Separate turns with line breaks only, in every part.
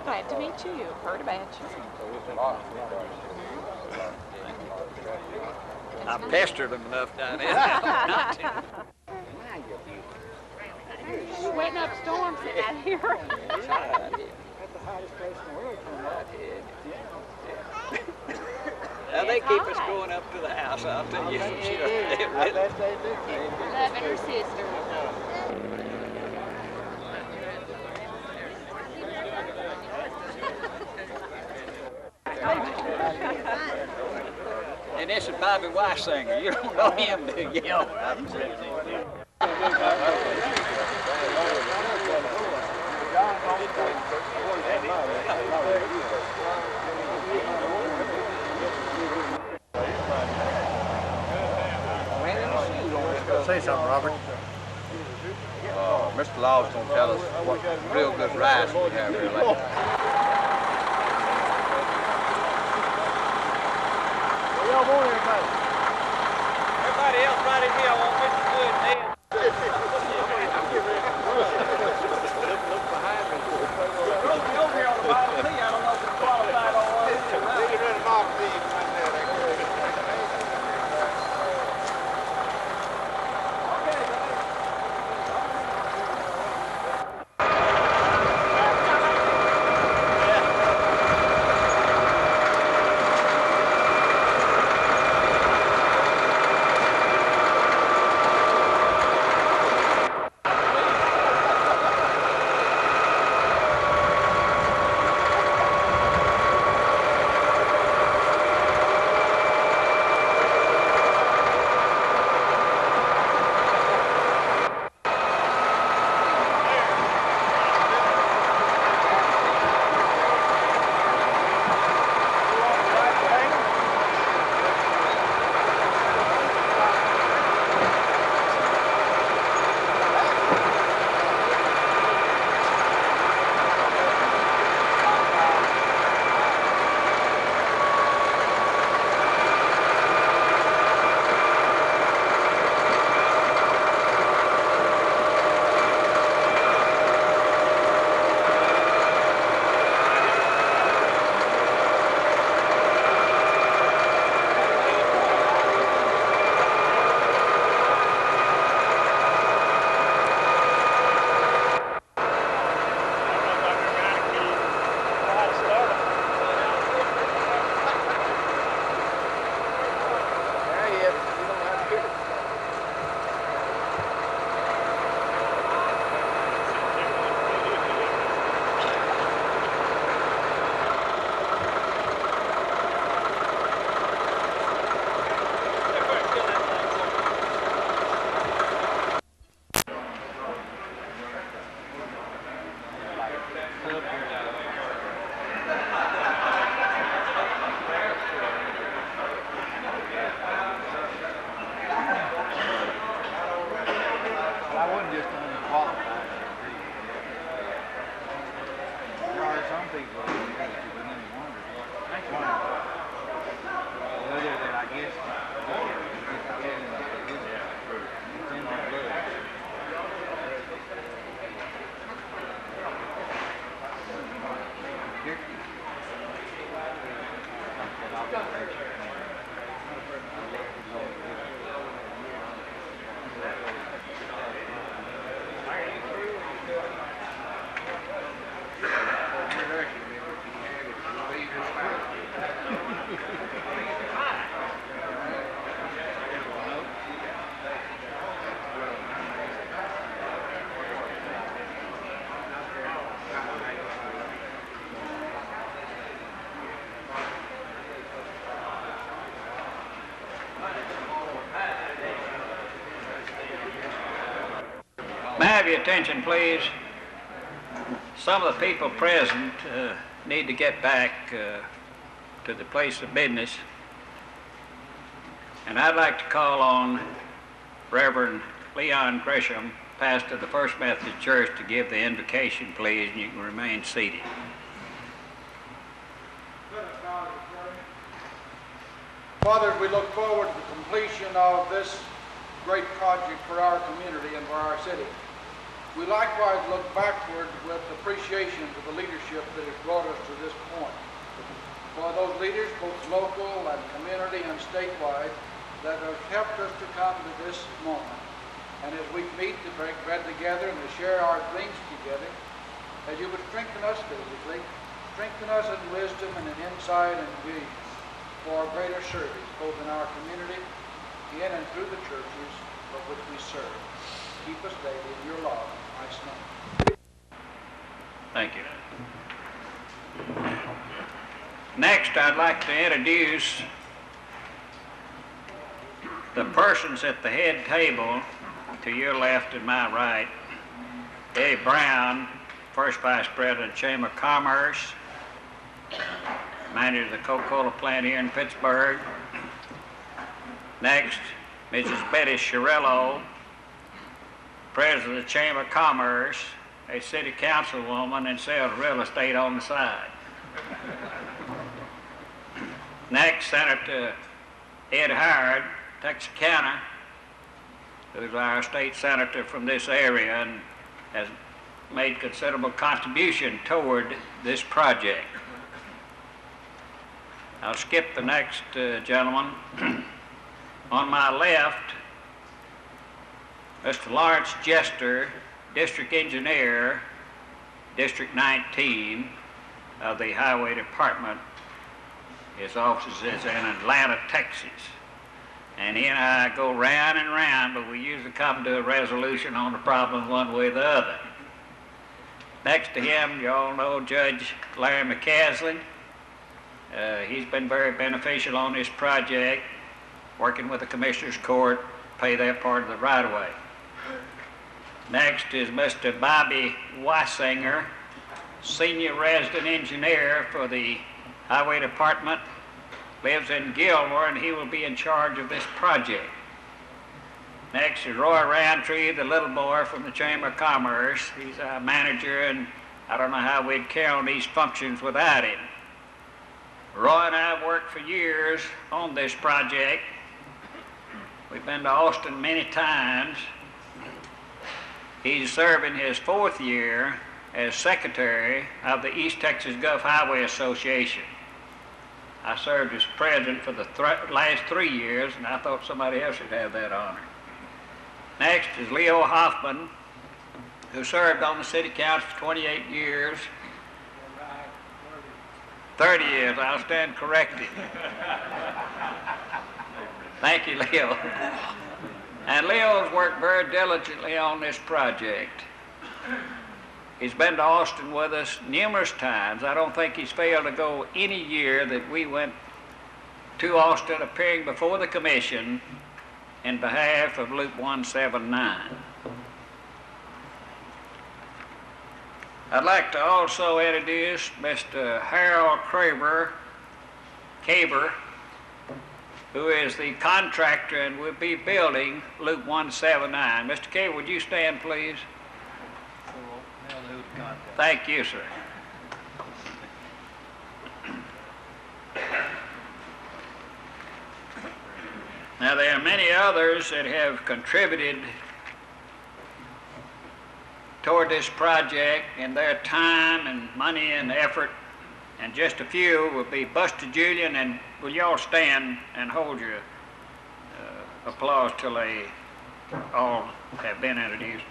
Glad to meet you. Heard about you.
I pestered them enough down there not to.
Sweating up storms out here.
That's the hottest place in the world from my head. Now they keep us going up to the house, I'll tell you. I bet they do.
Loving her sister.
And this is Bobby Weisinger. You don't know him, do you?
Say something, Robert.
Mr. Law's going to tell us what real good rice we have here lately.
Y'all want everybody?
Everybody else right in here, I want Mr. Good man.
Look behind me.
Over here on the bottom of the I don't know if it's qualified or what.
They can run them off these right there.
have your attention, please? Some of the people present need to get back to the place of business. And I'd like to call on Reverend Leon Gresham, pastor of the First Methodist Church, to give the invocation, please, and you can remain seated.
Father, as we look forward to the completion of this great project for our community and for our city, we likewise look backward with appreciation for the leadership that has brought us to this point. For those leaders, both local and community and statewide, that have helped us to come to this moment. And as we meet to break bread together and to share our dreams together, as you would strengthen us physically, strengthen us in wisdom and in insight and vision for greater service, both in our community, in and through the churches of which we serve. Keep us daily in your love. In Christ's name.
Thank you. Next, I'd like to introduce the persons at the head table, to your left and my right. Dave Brown, First Vice President, Chamber of Commerce, manager of the Coca-Cola plant here in Pittsburg. Next, Mrs. Betty Chirillo, President of the Chamber of Commerce, a city councilwoman and sells real estate on the side. Next, Senator Ed Howard, Texarkana, who's our state senator from this area and has made considerable contribution toward this project. I'll skip the next gentleman. On my left, Mr. Lawrence Jester, District Engineer, District 19 of the Highway Department. His office is in Atlanta, Texas. And he and I go round and round, but we usually come to a resolution on the problem one way or the other. Next to him, you all know Judge Larry McCaslin. He's been very beneficial on this project, working with the Commissioner's Court, pay their part of the right-of-way. Next is Mr. Bobby Weisinger, Senior Resident Engineer for the Highway Department, lives in Gilmore, and he will be in charge of this project. Next is Roy Roundtree, the little boy from the Chamber of Commerce. He's our manager, and I don't know how we'd carry on these functions without him. Roy and I have worked for years on this project. We've been to Austin many times. He's serving his 4th year as secretary of the East Texas Gulf Highway Association. I served as president for the last 3 years, and I thought somebody else should have that honor. Next is Leo Hoffman, who served on the city council for 28 years. 30 years, I'll stand corrected. Thank you, Leo. And Leo's worked very diligently on this project. He's been to Austin with us numerous times. I don't think he's failed to go any year that we went to Austin, appearing before the commission in behalf of Loop 179. I'd like to also introduce Mr. Harold Caver, who is the contractor and will be building Loop 179. Mr. Caver, would you stand, please? Thank you, sir. Now, there are many others that have contributed toward this project in their time and money and effort, and just a few will be Buster Julian, and will you all stand and hold your applause till they all have been introduced.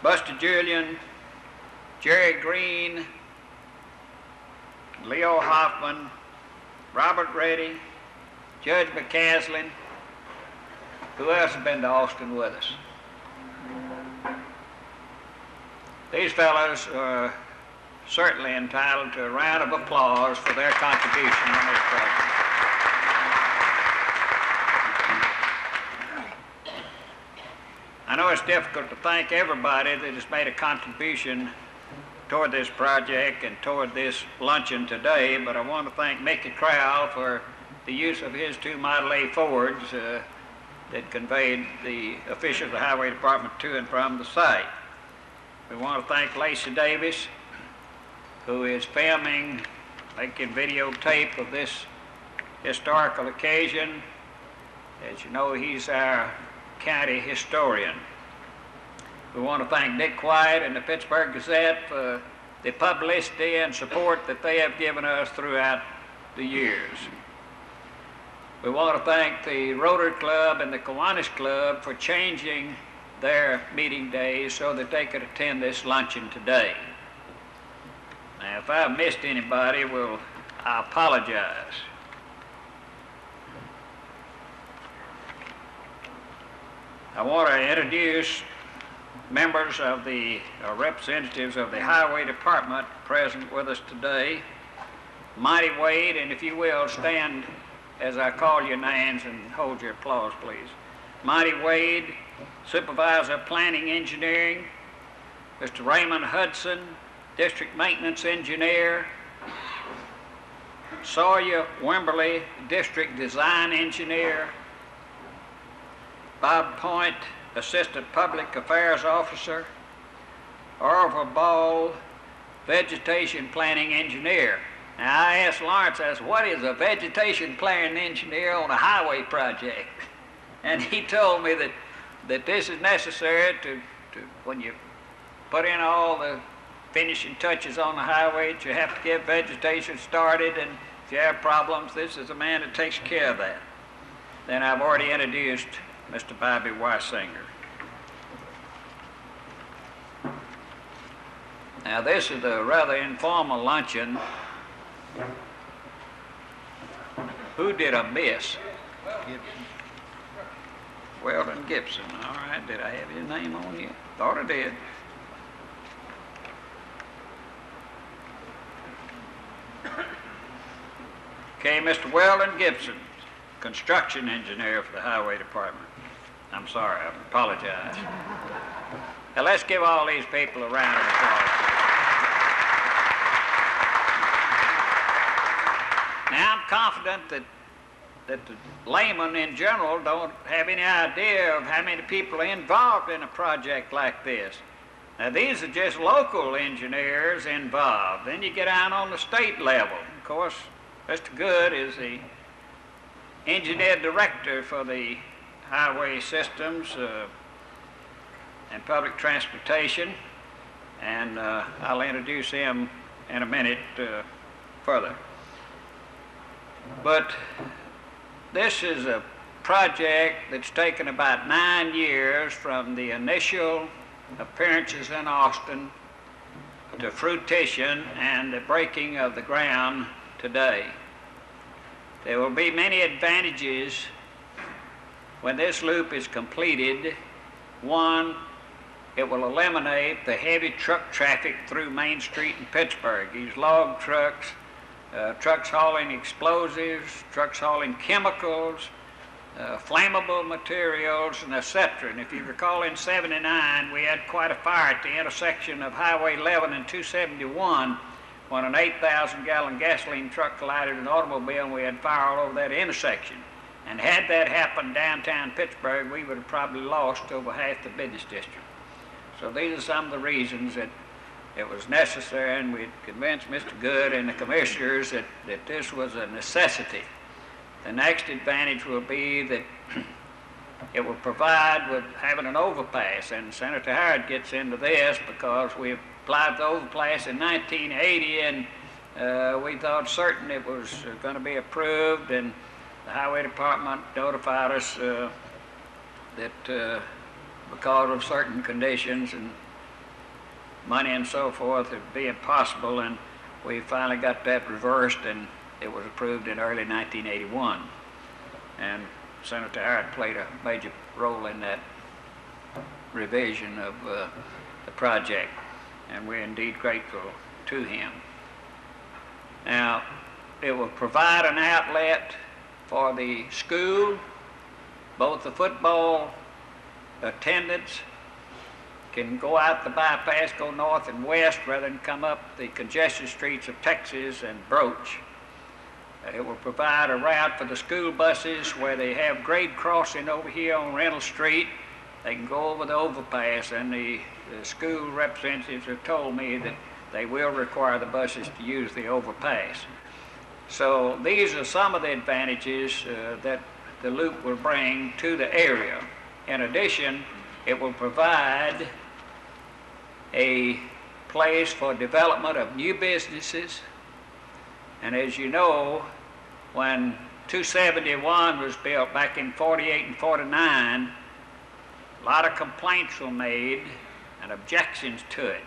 Buster Julian, Jerry Green, Leo Hoffman, Robert Reddy, Judge McCaslin. Who else has been to Austin with us? These fellows are certainly entitled to a round of applause for their contribution in this project. I know know it's difficult to thank everybody that has made a contribution toward this project and toward this luncheon today, but I want to thank Mickey Crowell for the use of his 2 Model A Fords that conveyed the officials of the Highway Department to and from the site. We want to thank Lacey Davis, who is filming, making videotape of this historical occasion. As you know, he's our county historian. We want to thank Dick White and the Pittsburg Gazette for the publicity and support that they have given us throughout the years. We want to thank the Rotary Club and the Kiwanis Club for changing their meeting days so that they could attend this luncheon today. Now, if I've missed anybody, well, I apologize. I want to introduce members of the representatives of the Highway Department present with us today. Mighty Wade, and if you will, stand as I call your names and hold your applause, please. Mighty Wade, Supervisor of Planning Engineering. Mr. Raymond Hudson, District Maintenance Engineer. Sawyer Wimberly, District Design Engineer. Bob Point, Assistant Public Affairs Officer. Orville Ball, Vegetation Planning Engineer. Now, I asked Lawrence, I said, what is a vegetation planning engineer on a highway project? And he told me that this is necessary to when you put in all the finishing touches on the highway, that you have to get vegetation started, and if you have problems, this is a man that takes care of that. Then I've already introduced Mr. Bobby Weisinger. Now, this is a rather informal luncheon. Who did I miss? Weldon Gibson. All right, did I have his name on here? Thought I did. Okay, Mr. Weldon Gibson, construction engineer for the Highway Department. I'm sorry, I apologize. Now let's give all these people a round of applause. Now, I'm confident that the laymen in general don't have any idea of how many people are involved in a project like this. Now, these are just local engineers involved. Then you get down on the state level. Of course, Mr. Good is the engineer director for the highway systems and public transportation, and I'll introduce him in a minute further. But this is a project that's taken about 9 years from the initial appearances in Austin to fruition and the breaking of the ground today. There will be many advantages when this loop is completed. One, it will eliminate the heavy truck traffic through Main Street in Pittsburg. These log trucks, trucks hauling explosives, trucks hauling chemicals, flammable materials, and etc. And if you recall, in '79, we had quite a fire at the intersection of Highway 11 and 271 when an 8,000-gallon gasoline truck collided with an automobile, and we had fire all over that intersection. And had that happened downtown Pittsburg, we would have probably lost over half the business district. So these are some of the reasons that it was necessary, and we convinced Mr. Good and the commissioners that this was a necessity. The next advantage will be that it will provide with having an overpass, and Senator Howard gets into this because we applied for the overpass in 1980, and we thought certain it was going to be approved, and the Highway Department notified us that because of certain conditions and money and so forth, it would be impossible, and we finally got that reversed, and it was approved in early 1981. And Senator Howard played a major role in that revision of the project, and we're indeed grateful to him. Now, it will provide an outlet for the school, both the football attendance can go out the bypass, go north and west rather than come up the congested streets of Texas and Broach. It will provide a route for the school buses where they have grade crossing over here on Reynolds Street. They can go over the overpass, and the school representatives have told me that they will require the buses to use the overpass. So these are some of the advantages that the loop will bring to the area. In addition, it will provide a place for development of new businesses. And as you know, when 271 was built back in 48 and 49, a lot of complaints were made and objections to it.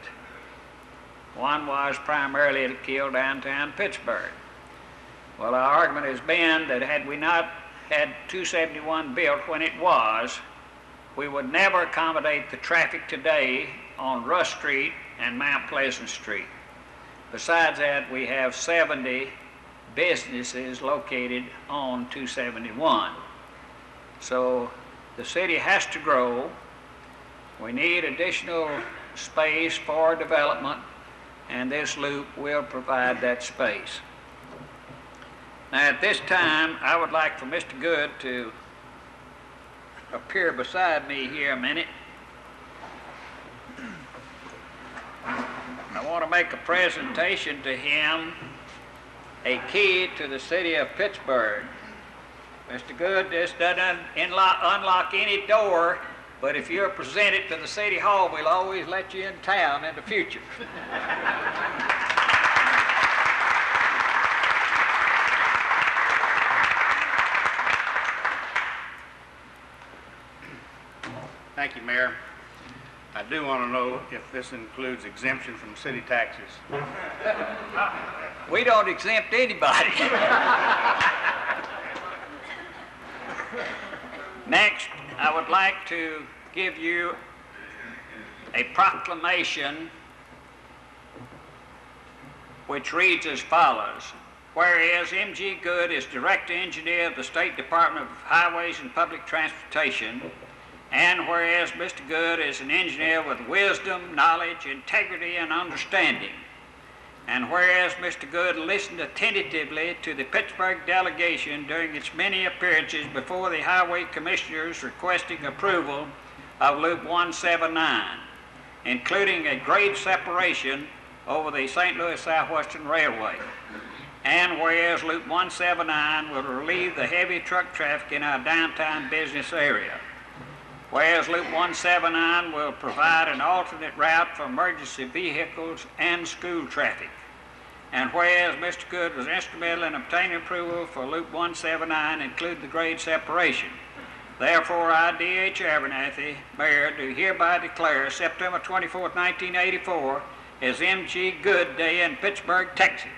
One was primarily it killed downtown Pittsburg. Well, our argument has been that had we not had 271 built when it was, we would never accommodate the traffic today on Rush Street and Mount Pleasant Street. Besides that, we have 70 businesses located on 271. So the city has to grow. We need additional space for development, and this loop will provide that space. Now at this time, I would like for Mr. Good to appear beside me here a minute. I want to make a presentation to him, a key to the city of Pittsburg. Mr. Good, this doesn't unlock any door, but if you're presented to the city hall, we'll always let you in town in the future.
Thank you, Mayor. I do want to know if this includes exemption from city taxes.
We don't exempt anybody. Next, I would like to give you a proclamation which reads as follows. Whereas M.G. Good is Director Engineer of the State Department of Highways and Public Transportation, and whereas Mr. Good is an engineer with wisdom, knowledge, integrity, and understanding, and whereas Mr. Good listened attentively to the Pittsburgh delegation during its many appearances before the Highway Commissioners requesting approval of Loop 179, including a grade separation over the St. Louis Southwestern Railway, and whereas Loop 179 will relieve the heavy truck traffic in our downtown business area. Whereas Loop 179 will provide an alternate route for emergency vehicles and school traffic. And whereas Mr. Good was instrumental in obtaining approval for Loop 179, include the grade separation. Therefore, I, H Abernathy, Mayor, do hereby declare September 24, 1984 as M.G. Good Day in Pittsburg, Texas.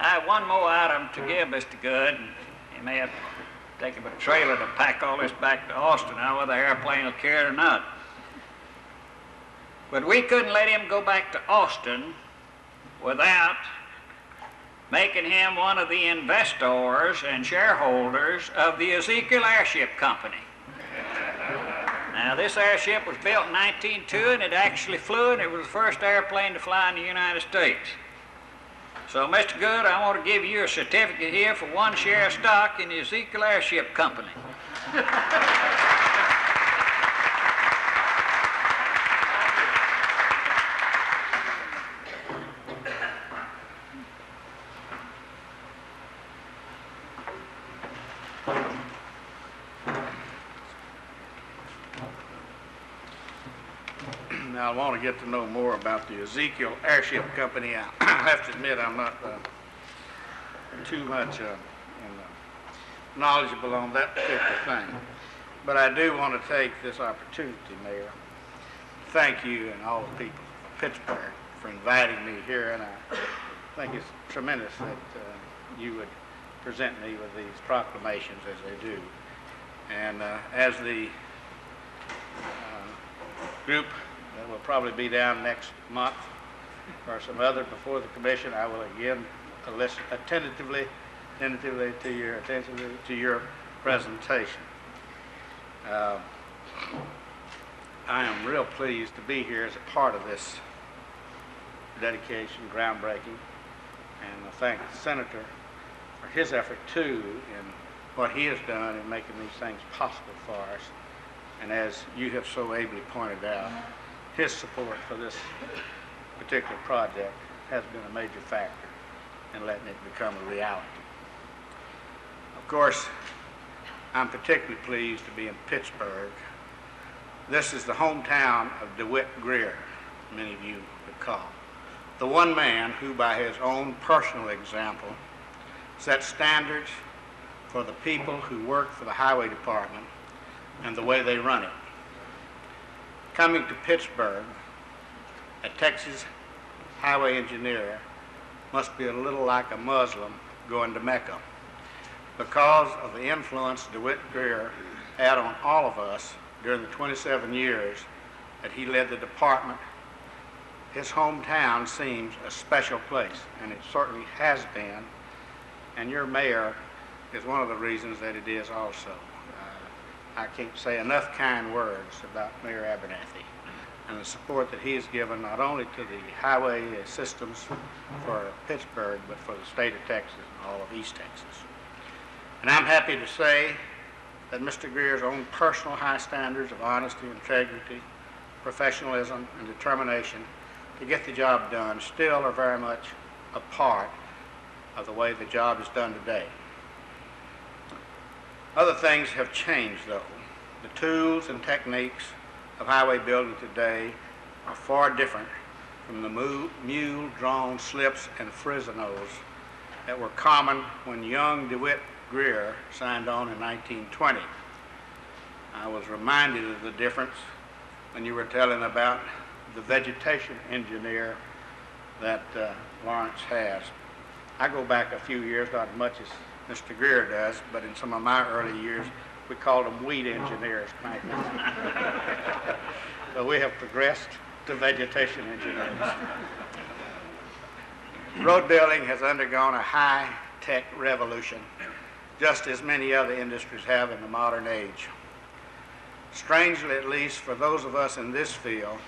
I have one more item to give Mr. Good. He may have to take him a trailer to pack all this back to Austin. I don't know whether the airplane will carry it or not. But we couldn't let him go back to Austin without making him one of the investors and shareholders of the Ezekiel Airship Company. Now, this airship was built in 1902, and it actually flew, and it was the first airplane to fly in the United States. So, Mr. Good, I want to give you a certificate here for 1 share of stock in the Ezekiel Airship Company.
Now, I want to get to know more about the Ezekiel Airship Company. I have to admit I'm not too much knowledgeable on that particular thing. But I do want to take this opportunity, Mayor, to thank you and all the people of Pittsburgh for inviting me here, and I think it's tremendous that you would present me with these proclamations as they do. And as the group that will probably be down next month or some other before the commission, I will again attentively to your presentation. I am real pleased to be here as a part of this dedication, groundbreaking, and I thank the Senator for his effort too in what he has done in making these things possible for us. And as you have so ably pointed out, his support for this particular project has been a major factor in letting it become a reality. Of course, I'm particularly pleased to be in Pittsburg. This is the hometown of DeWitt Greer, many of you recall. The one man who, by his own personal example, set standards for the people who work for the highway department and the way they run it. Coming to Pittsburg, a Texas highway engineer must be a little like a Muslim going to Mecca. Because of the influence DeWitt Greer had on all of us during the 27 years that he led the department, his hometown seems a special place, and it certainly has been, and your mayor is one of the reasons that it is also. I can't say enough kind words about Mayor Abernathy and the support that he has given not only to the highway systems for Pittsburgh, but for the state of Texas and all of East Texas. And I'm happy to say that Mr. Greer's own personal high standards of honesty, integrity, professionalism, and determination to get the job done still are very much a part of the way the job is done today. Other things have changed, though. The tools and techniques of highway building today are far different from the mule-drawn slips and Fresnos that were common when young DeWitt Greer signed on in 1920. I was reminded of the difference when you were telling about the vegetation engineer that Lawrence has. I go back a few years, not as much as Mr. Greer does, but in some of my early years, we called them weed engineers. So we have progressed to vegetation engineers. Road building has undergone a high-tech revolution, just as many other industries have in the modern age. Strangely, at least for those of us in this field,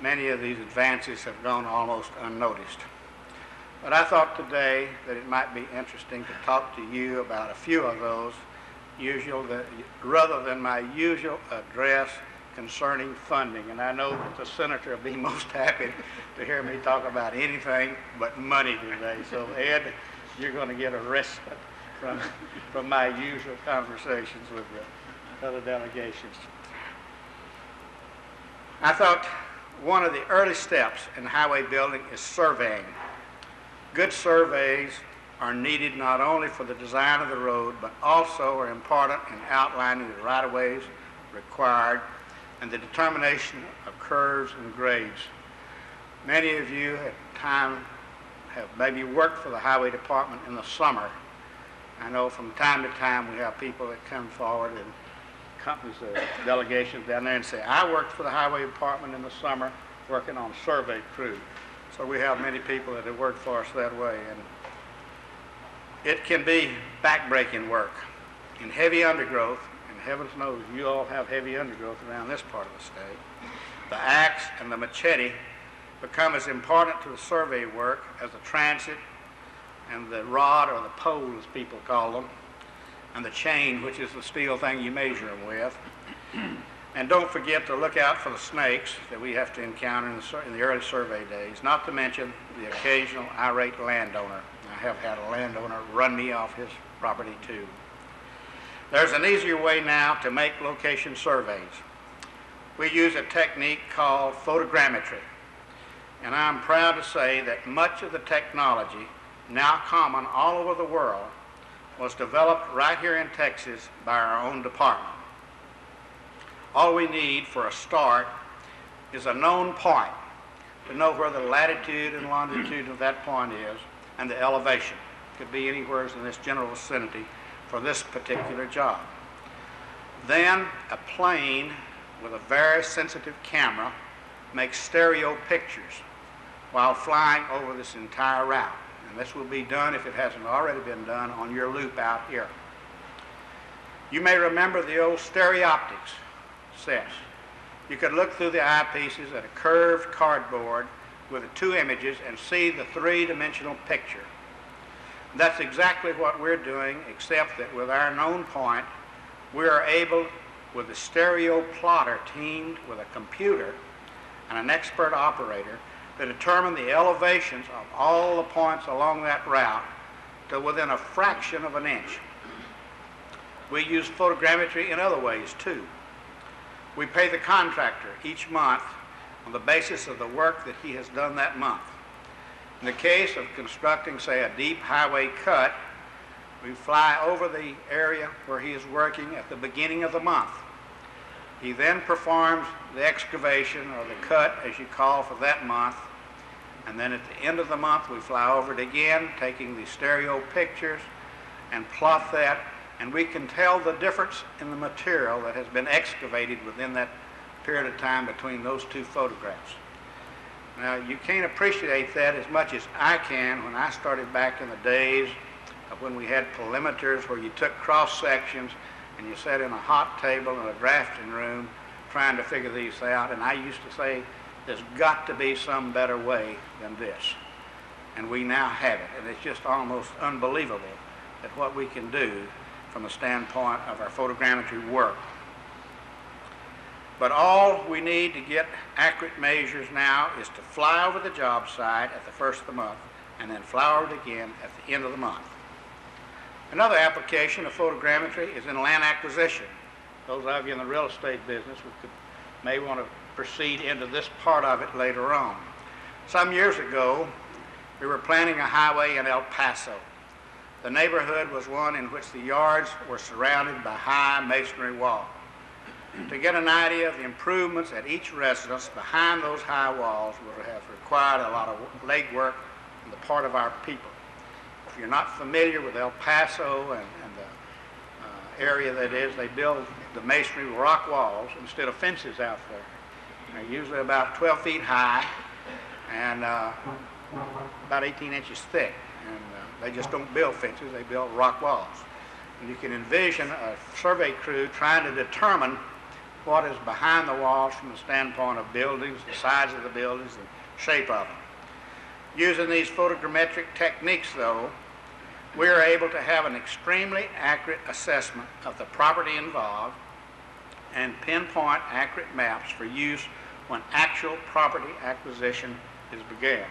many of these advances have gone almost unnoticed. But I thought today that it might be interesting to talk to you about a few of those, rather than my usual address concerning funding. And I know that the Senator will be most happy to hear me talk about anything but money today. So Ed, you're going to get a respite from my usual conversations with the other delegations. I thought one of the early steps in highway building is surveying. Good surveys are needed not only for the design of the road, but also are important in outlining the right-of-ways required and the determination of curves and grades. Many of you have maybe worked for the highway department in the summer. I know from time to time we have people that come forward and companies, delegations down there and say, I worked for the highway department in the summer working on survey crew. So we have many people that have worked for us that way. And it can be backbreaking work in heavy undergrowth, and heavens knows you all have heavy undergrowth around this part of the state. The axe and the machete become as important to the survey work as the transit and the rod, or the pole as people call them, and the chain, which is the steel thing you measure them with. And don't forget to look out for the snakes that we have to encounter in the early survey days, not to mention the occasional irate landowner. I have had a landowner run me off his property too. There's an easier way now to make location surveys. We use a technique called photogrammetry, and I'm proud to say that much of the technology now common all over the world was developed right here in Texas by our own department. All we need for a start is a known point to know where the latitude and longitude of that point is, and the elevation. Could be anywhere in this general vicinity for this particular job. Then a plane with a very sensitive camera makes stereo pictures while flying over this entire route. And this will be done, if it hasn't already been done, on your loop out here. You may remember the old stereoptics sets. You could look through the eyepieces at a curved cardboard with the two images and see the three-dimensional picture. And that's exactly what we're doing, except that with our known point, we are able, with a stereo plotter teamed with a computer and an expert operator, to determine the elevations of all the points along that route to within a fraction of an inch. We use photogrammetry in other ways too. We pay the contractor each month on the basis of the work that he has done that month. In the case of constructing, say, a deep highway cut, we fly over the area where he is working at the beginning of the month. He then performs the excavation, or the cut as you call, for that month, and then at the end of the month we fly over it again, taking the stereo pictures and plot that, and we can tell the difference in the material that has been excavated within that period of time between those two photographs. Now, you can't appreciate that as much as I can when I started back in the days of when we had perimeters where you took cross sections and you sat in a hot table in a drafting room trying to figure these out, and I used to say, there's got to be some better way than this. And we now have it, and it's just almost unbelievable at what we can do from the standpoint of our photogrammetry work. But all we need to get accurate measures now is to fly over the job site at the first of the month and then fly over it again at the end of the month. Another application of photogrammetry is in land acquisition. Those of you in the real estate business may want to proceed into this part of it later on. Some years ago, we were planning a highway in El Paso. The neighborhood was one in which the yards were surrounded by high masonry walls. To get an idea of the improvements at each residence behind those high walls would have required a lot of legwork on the part of our people. If you're not familiar with El Paso and the area that is, they build the masonry rock walls instead of fences out there. They're usually about 12 feet high and about 18 inches thick. And they just don't build fences, they build rock walls. And you can envision a survey crew trying to determine what is behind the walls from the standpoint of buildings, the size of the buildings, the shape of them. Using these photogrammetric techniques, though, we are able to have an extremely accurate assessment of the property involved and pinpoint accurate maps for use when actual property acquisition is began.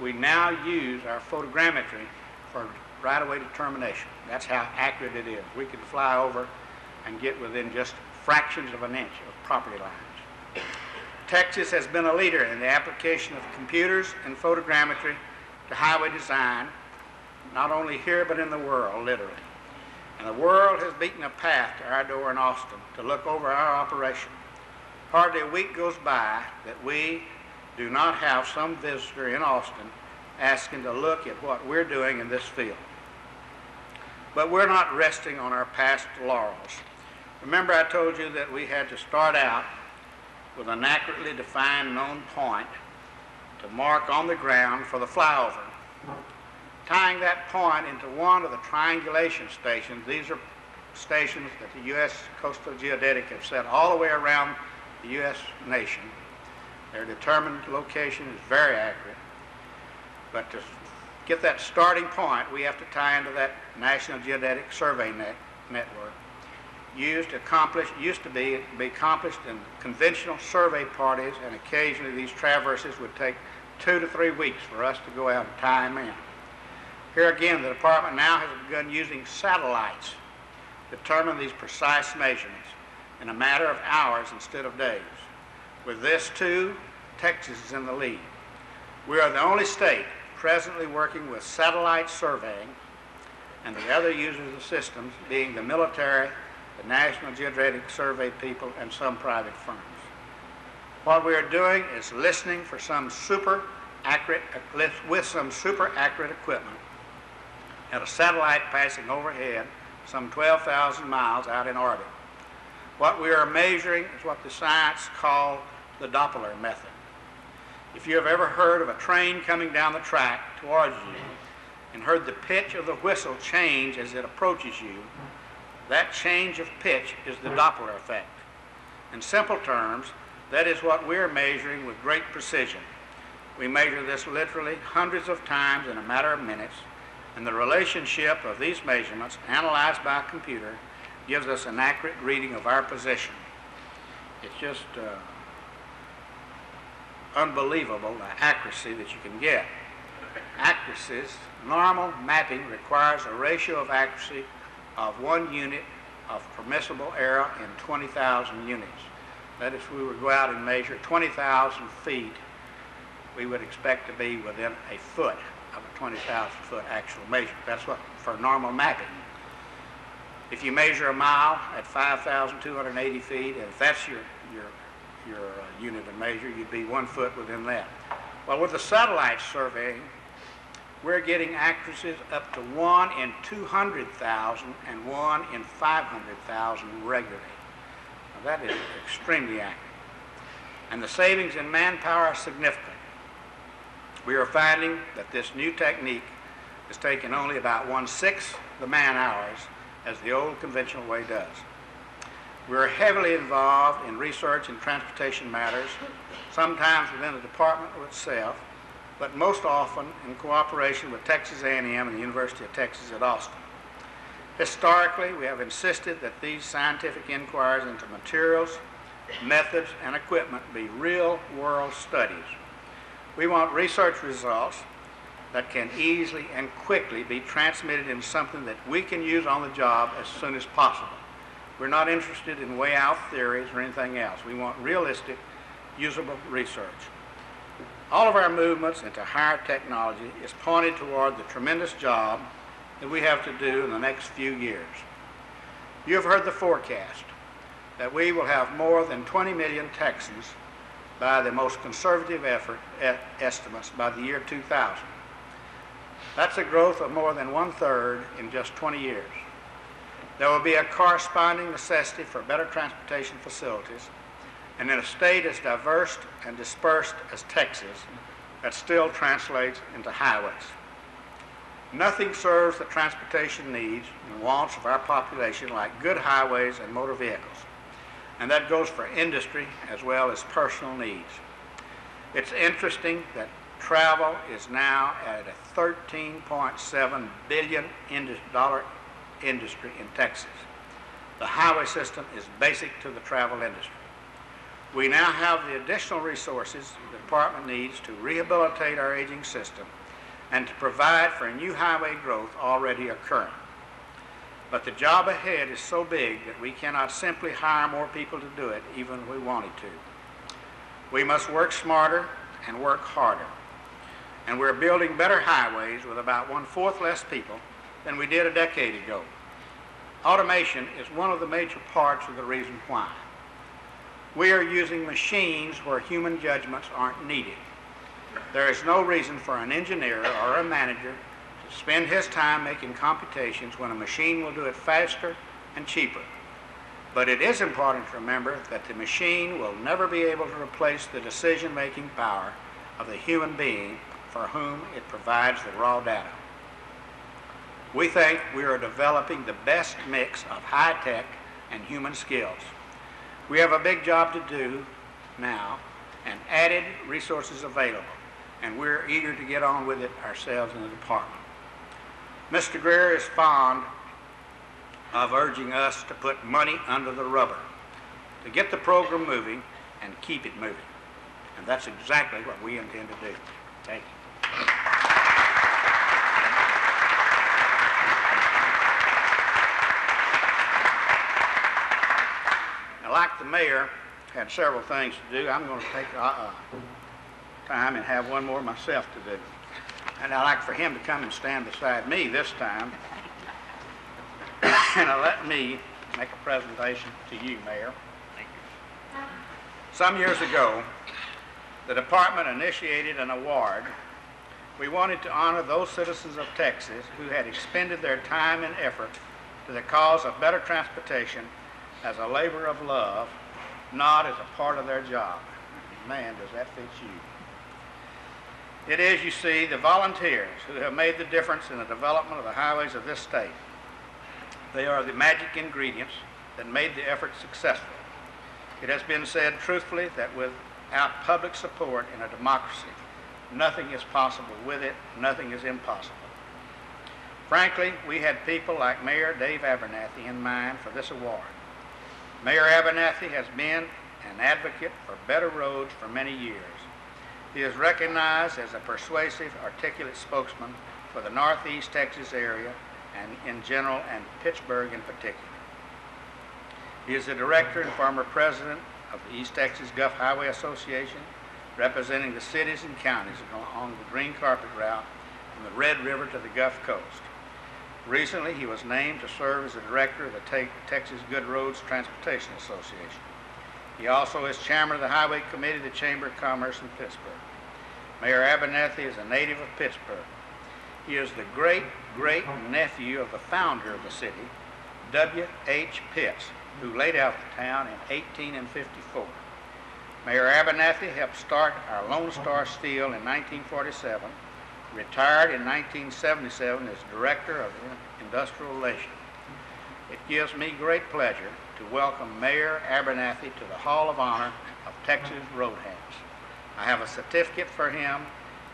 We now use our photogrammetry for right-of-way determination. That's how accurate it is. We can fly over and get within just fractions of an inch of property lines. Texas has been a leader in the application of computers and photogrammetry to highway design, not only here but in the world, literally. And the world has beaten a path to our door in Austin to look over our operation. Hardly a week goes by that we do not have some visitor in Austin asking to look at what we're doing in this field. But we're not resting on our past laurels. Remember, I told you that we had to start out with an accurately defined known point to mark on the ground for the flyover. Tying that point into one of the triangulation stations, these are stations that the U.S. Coastal Geodetic have set all the way around the U.S. nation. Their determined location is very accurate. But to get that starting point, we have to tie into that National Geodetic Survey network. Used to be accomplished in conventional survey parties, and occasionally these traverses would take 2 to 3 weeks for us to go out and tie them in. Here again, the department now has begun using satellites to determine these precise measurements in a matter of hours instead of days. With this too, Texas is in the lead. We are the only state presently working with satellite surveying, and the other users of the systems being the military, the National Geodetic Survey people, and some private firms. What we are doing is listening for some super accurate equipment at a satellite passing overhead some 12,000 miles out in orbit. What we are measuring is what the science call the Doppler method. If you have ever heard of a train coming down the track towards you and heard the pitch of the whistle change as it approaches you, that change of pitch is the Doppler effect. In simple terms, that is what we're measuring with great precision. We measure this literally hundreds of times in a matter of minutes, and the relationship of these measurements, analyzed by a computer, gives us an accurate reading of our position. It's just unbelievable the accuracy that you can get. Accuracies, normal mapping requires a ratio of accuracy of 1 unit of permissible error in 20,000 units. That is, if we were to go out and measure 20,000 feet, we would expect to be within a foot of a 20,000 foot actual measurement. That's what for normal mapping. If you measure a mile at 5,280 feet, and if that's your unit of measure, you'd be 1 foot within that. Well, with the satellite surveying, we're getting accuracies up to 1 in 200,000 and 1 in 500,000 regularly. Now, that is extremely accurate. And the savings in manpower are significant. We are finding that this new technique is taking only about 1/6 the man hours as the old conventional way does. We're heavily involved in research and transportation matters, sometimes within the department itself, but most often in cooperation with Texas A&M and the University of Texas at Austin. Historically, we have insisted that these scientific inquiries into materials, methods, and equipment be real-world studies. We want research results that can easily and quickly be transmitted into something that we can use on the job as soon as possible. We're not interested in way out theories or anything else. We want realistic, usable research. All of our movements into higher technology is pointed toward the tremendous job that we have to do in the next few years. You have heard the forecast that we will have more than 20 million Texans by the most conservative estimates by the year 2000. That's a growth of more than 1/3 in just 20 years. There will be a corresponding necessity for better transportation facilities, and in a state as diverse and dispersed as Texas, that still translates into highways. Nothing serves the transportation needs and wants of our population like good highways and motor vehicles, and that goes for industry as well as personal needs. It's interesting that travel is now at a $13.7 billion industry in Texas. The highway system is basic to the travel industry. We now have the additional resources the department needs to rehabilitate our aging system and to provide for new highway growth already occurring. But the job ahead is so big that we cannot simply hire more people to do it, even if we wanted to. We must work smarter and work harder. And we're building better highways with about 1/4 less people than we did a decade ago. Automation is one of the major parts of the reason why. We are using machines where human judgments aren't needed. There is no reason for an engineer or a manager to spend his time making computations when a machine will do it faster and cheaper. But it is important to remember that the machine will never be able to replace the decision-making power of the human being for whom it provides the raw data. We think we are developing the best mix of high-tech and human skills. We have a big job to do now and added resources available, and we're eager to get on with it ourselves in the department. Mr. Greer is fond of urging us to put money under the rubber, to get the program moving and keep it moving. And that's exactly what we intend to do. Thank you. Now, like the mayor had several things to do, I'm going to take time and have one more myself to do. And I'd like for him to come and stand beside me this time and let me make a presentation to you, Mayor. Thank you. Some years ago, the department initiated an award. We wanted to honor those citizens of Texas who had expended their time and effort to the cause of better transportation as a labor of love, not as a part of their job. Man, does that fit you. It is, you see, the volunteers who have made the difference in the development of the highways of this state. They are the magic ingredients that made the effort successful. It has been said truthfully that without public support in a democracy, nothing is possible. With it, nothing is impossible. Frankly, we had people like Mayor Dave Abernathy in mind for this award. Mayor Abernathy has been an advocate for better roads for many years. He is recognized as a persuasive, articulate spokesman for the Northeast Texas area and in general, and Pittsburg in particular. He is the director and former president of the East Texas Gulf Highway Association, representing the cities and counties along the Green Carpet route from the Red River to the Gulf Coast. Recently, he was named to serve as the director of the Texas Good Roads Transportation Association. He also is chairman of the Highway Committee of the Chamber of Commerce in Pittsburg. Mayor Abernathy is a native of Pittsburg. He is the great-great-nephew of the founder of the city, W.H. Pitts, who laid out the town in 1854. Mayor Abernathy helped start our Lone Star Steel in 1947, retired in 1977 as Director of Industrial Relations. It gives me great pleasure to welcome Mayor Abernathy to the Hall of Honor of Texas Road Hands. I have a certificate for him.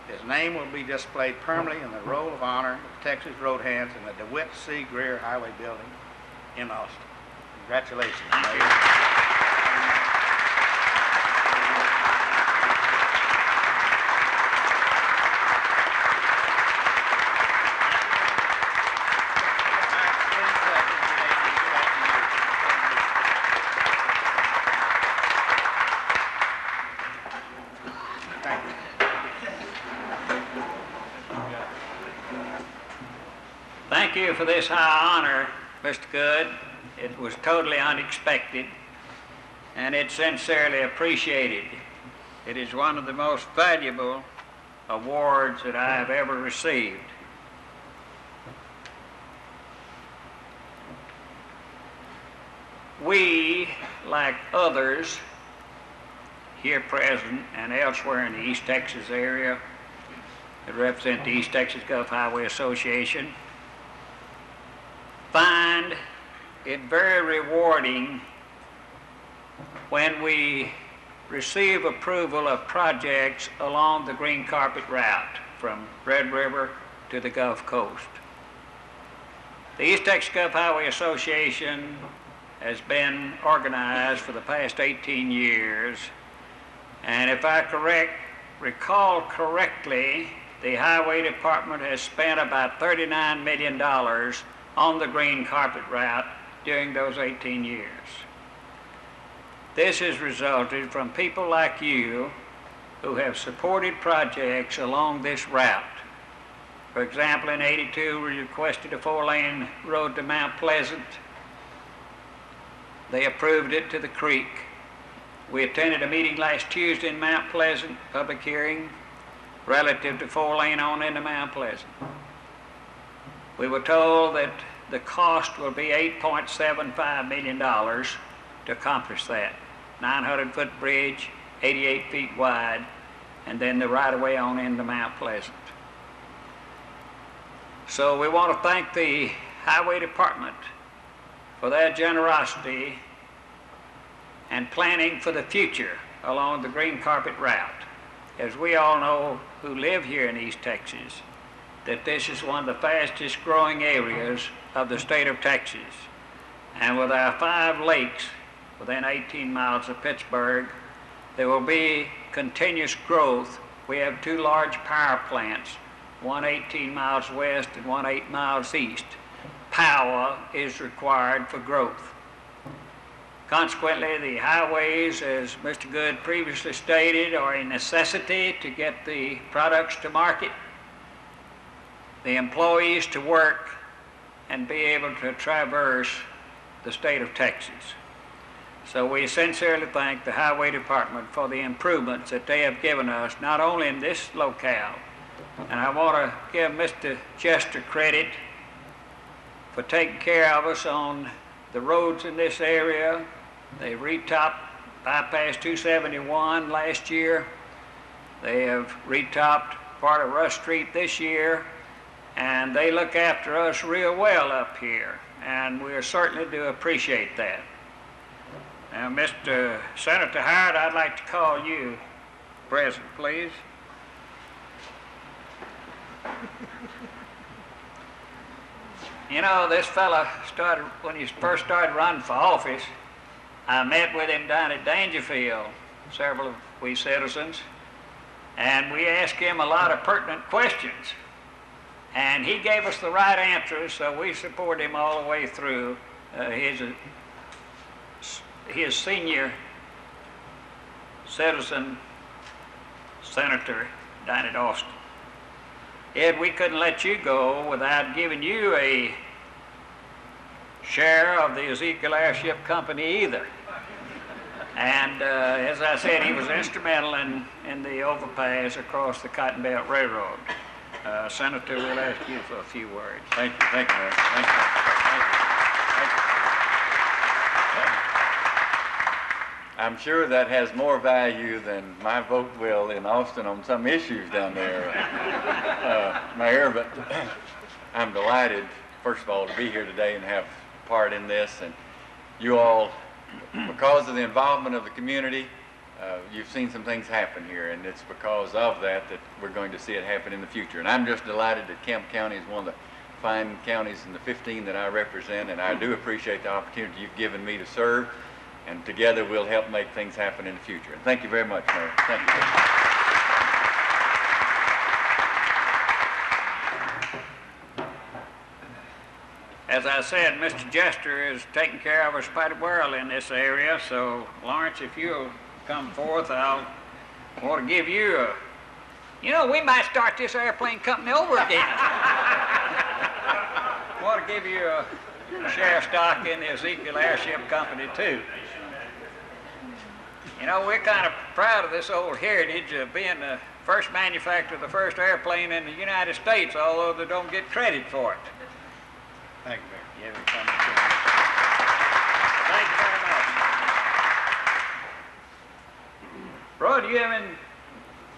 His name will be displayed permanently in the Roll of Honor of Texas Road Hands in the DeWitt C. Greer Highway Building in Austin. Congratulations, Mayor.
Thank you for this high honor, Mr. Good. It was totally unexpected, and it's sincerely appreciated. It is one of the most valuable awards that I have ever received. We, like others here present and elsewhere in the East Texas area that represent the East Texas Gulf Highway Association, find it very rewarding when we receive approval of projects along the Green Carpet route from Red River to the Gulf Coast. The East Texas Gulf Highway Association has been organized for the past 18 years, and if I recall correctly, the Highway Department has spent about $39 million on the Green Carpet route during those 18 years. This has resulted from people like you who have supported projects along this route. For example, in '82, we requested a 4-lane road to Mount Pleasant. They approved it to the creek. We attended a meeting last Tuesday in Mount Pleasant, public hearing, relative to 4-lane on into Mount Pleasant. We were told that the cost will be $8.75 million to accomplish that. 900-foot bridge, 88 feet wide, and then the right-of-way on into Mount Pleasant. So we want to thank the Highway Department for their generosity and planning for the future along the Green Carpet route. As we all know who live here in East Texas, that this is one of the fastest growing areas of the state of Texas. And with our 5 lakes within 18 miles of Pittsburg, there will be continuous growth. We have 2 large power plants, one 18 miles west and one 8 miles east. Power is required for growth. Consequently, the highways, as Mr. Good previously stated, are a necessity to get the products to market, the employees to work, and be able to traverse the state of Texas. So we sincerely thank the Highway Department for the improvements that they have given us, not only in this locale, and I want to give Mr. Chester credit for taking care of us on the roads in this area. They retopped bypass 271 last year. They have retopped part of Rush Street this year, and they look after us real well up here, and we certainly do appreciate that. Now, Mr. Senator Howard, I'd like to call you present, please. You know, this fella started, when he first started running for office, I met with him down at Dangerfield, several of we citizens, and we asked him a lot of pertinent questions. And he gave us the right answers, so we supported him all the way through his senior citizen senator down at Austin. Ed, we couldn't let you go without giving you a share of the Ezekiel Airship Company either. And as I said, he was instrumental in the overpass across the Cotton Belt Railroad. Senator, we'll ask you for a few words.
Thank you, Mayor. Thank you. I'm sure that has more value than my vote will in Austin on some issues down there, Mayor, but I'm delighted, first of all, to be here today and have part in this. And you all, because of the involvement of the community, you've seen some things happen here, and it's because of that we're going to see it happen in the future. And I'm just delighted that Kemp County is one of the fine counties in the 15 that I represent, and I do appreciate the opportunity you've given me to serve, and together we'll help make things happen in the future. And thank you very much, Mayor. Thank you.
As I said, Mr. Jester is taking care of us pretty well in this area, so Lawrence, if you'll come forth, I'll want to give you a, you know, we might start this airplane company over again. I want to give you a share of stock in the Ezekiel Airship Company too. You know, we're kind of proud of this old heritage of being the first manufacturer of the first airplane in the United States, although they don't get credit for it.
Thank you, Mayor.
Thank you very much. Roy, do you have any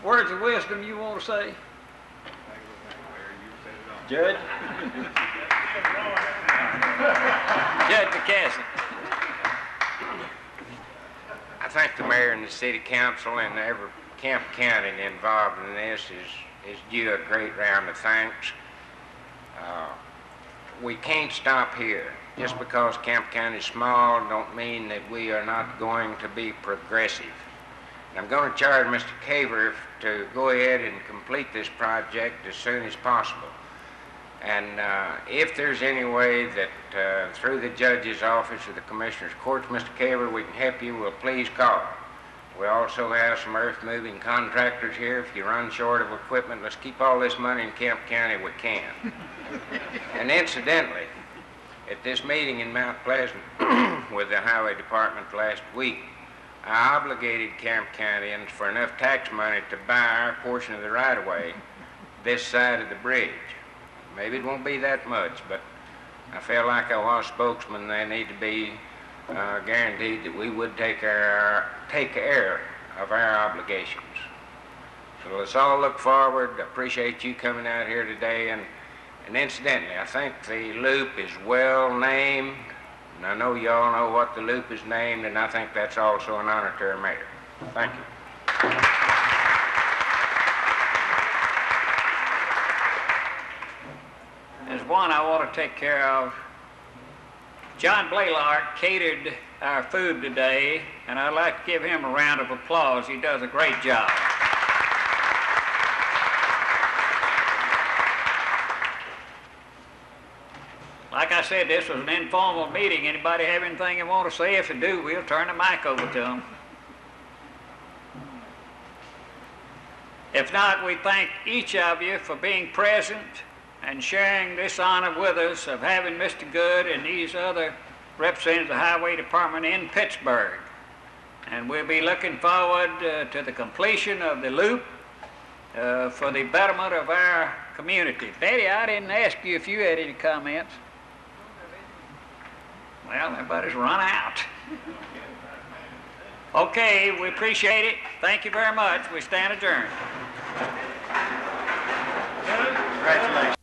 words of wisdom you want to say? Judge? Judge McCaslin.
I think the mayor and the city council and every Kemp County involved in this is due a great round of thanks. We can't stop here. Just because Kemp County is small don't mean that we are not going to be progressive. And I'm going to charge Mr. Caver to go ahead and complete this project as soon as possible. And if there's any way that through the judge's office or the commissioner's courts, Mr. Caver, we can help you, well, please call. We also have some earth-moving contractors here. If you run short of equipment, let's keep all this money in Kemp County we can. And incidentally, at this meeting in Mount Pleasant with the Highway Department last week, I obligated Kemp Countyans for enough tax money to buy our portion of the right-of-way this side of the bridge. Maybe it won't be that much, but I felt like I was spokesman. They need to be guaranteed that we would take care of our obligations. So let's all look forward. I appreciate you coming out here today. And incidentally, I think the loop is well named. And I know y'all know what the loop is named, and I think that's also an honor to our mayor. Thank you.
There's one I want to take care of. John Blaylock catered our food today, and I'd like to give him a round of applause. He does a great job. Like I said, this was an informal meeting. Anybody have anything they want to say? If they do, we'll turn the mic over to them. If not, we thank each of you for being present and sharing this honor with us of having Mr. Good and these other representatives of the Highway Department in Pittsburg. And we'll be looking forward to the completion of the loop for the betterment of our community. Betty, I didn't ask you if you had any comments. Well, everybody's run out. Okay, we appreciate it. Thank you very much. We stand adjourned.
Congratulations.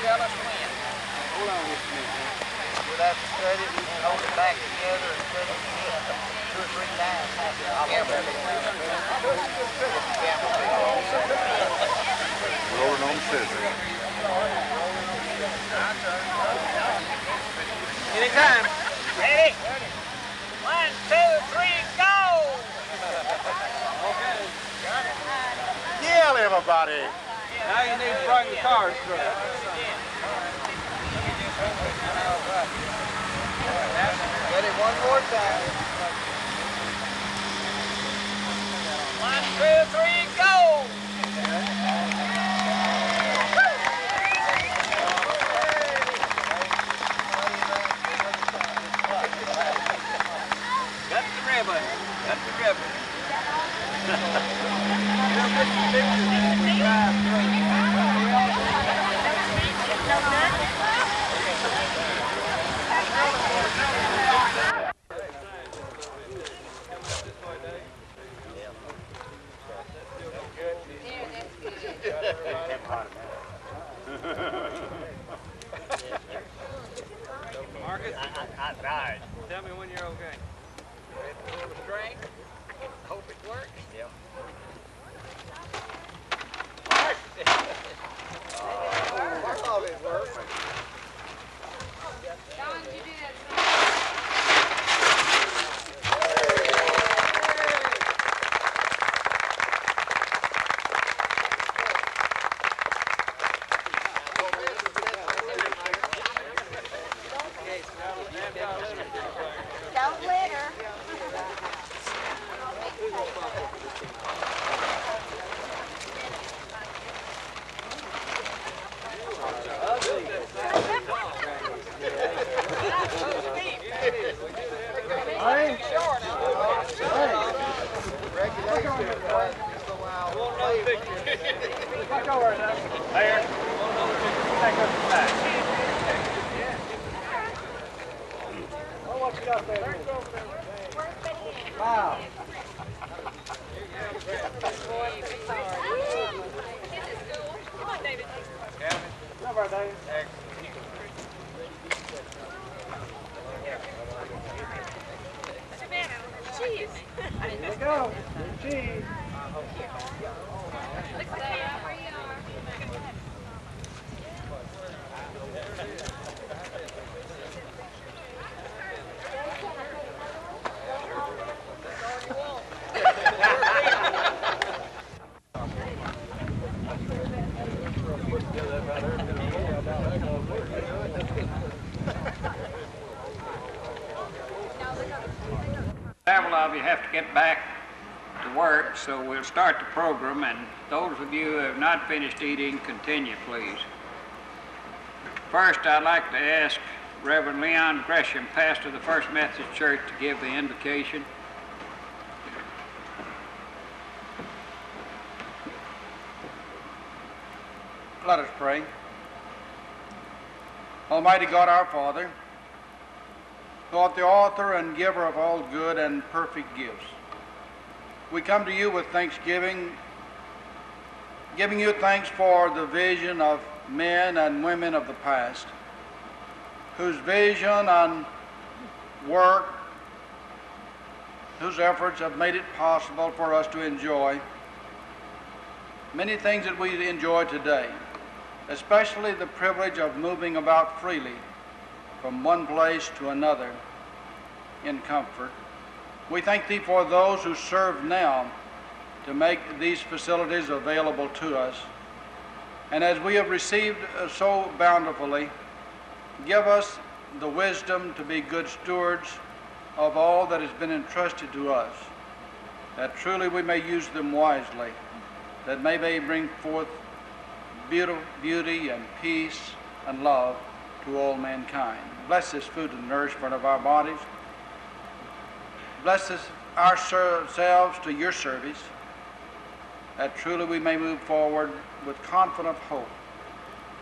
tell us when.
Hold on just a minute.
We'll have to set it and hold it back together and set it again 2 or 3 times.
Rolling on scissors.
Anytime. Ready? 1, 2, 3, go!
Okay.
Yell, everybody.
Now you need to bring the cars through.
Get it one more time. 1, 2, 3, go! Got the ribbon. Got the ribbon. Marcus, I tried. Tell me when you're okay. Ready to pull the string? Hope it works. Yeah. Mark! I thought it worked.
Don, did you do that? Don't let her.
Wow.
Come on, David.
Over, David.
Cheese.
Here we go. Cheese.
Look at that. Where you are.
Several of you have to get back to work, so we'll start the program, and those of you who have not finished eating, continue, please. First, I'd like to ask Reverend Leon Gresham, pastor of the First Methodist Church, to give the invocation.
Let us pray. Almighty God, our Father, who art the author and giver of all good and perfect gifts, we come to you with thanksgiving, giving you thanks for the vision of men and women of the past, whose vision and work, whose efforts have made it possible for us to enjoy many things that we enjoy today, especially the privilege of moving about freely from one place to another in comfort. We thank thee for those who serve now to make these facilities available to us. And as we have received so bountifully, give us the wisdom to be good stewards of all that has been entrusted to us, that truly we may use them wisely, that may they bring forth beauty and peace and love to all mankind. Bless this food and nourishment of our bodies. Bless us ourselves to your service, that truly we may move forward with confident hope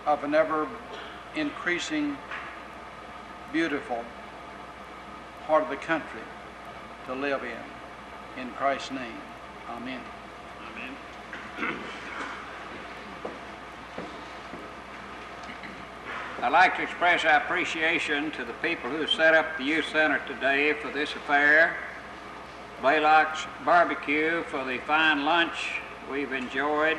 of an ever increasing, beautiful part of the country to live in. In Christ's name, amen.
Amen. I'd like to express our appreciation to the people who set up the youth center today for this affair. Blaylock's Barbecue for the fine lunch we've enjoyed.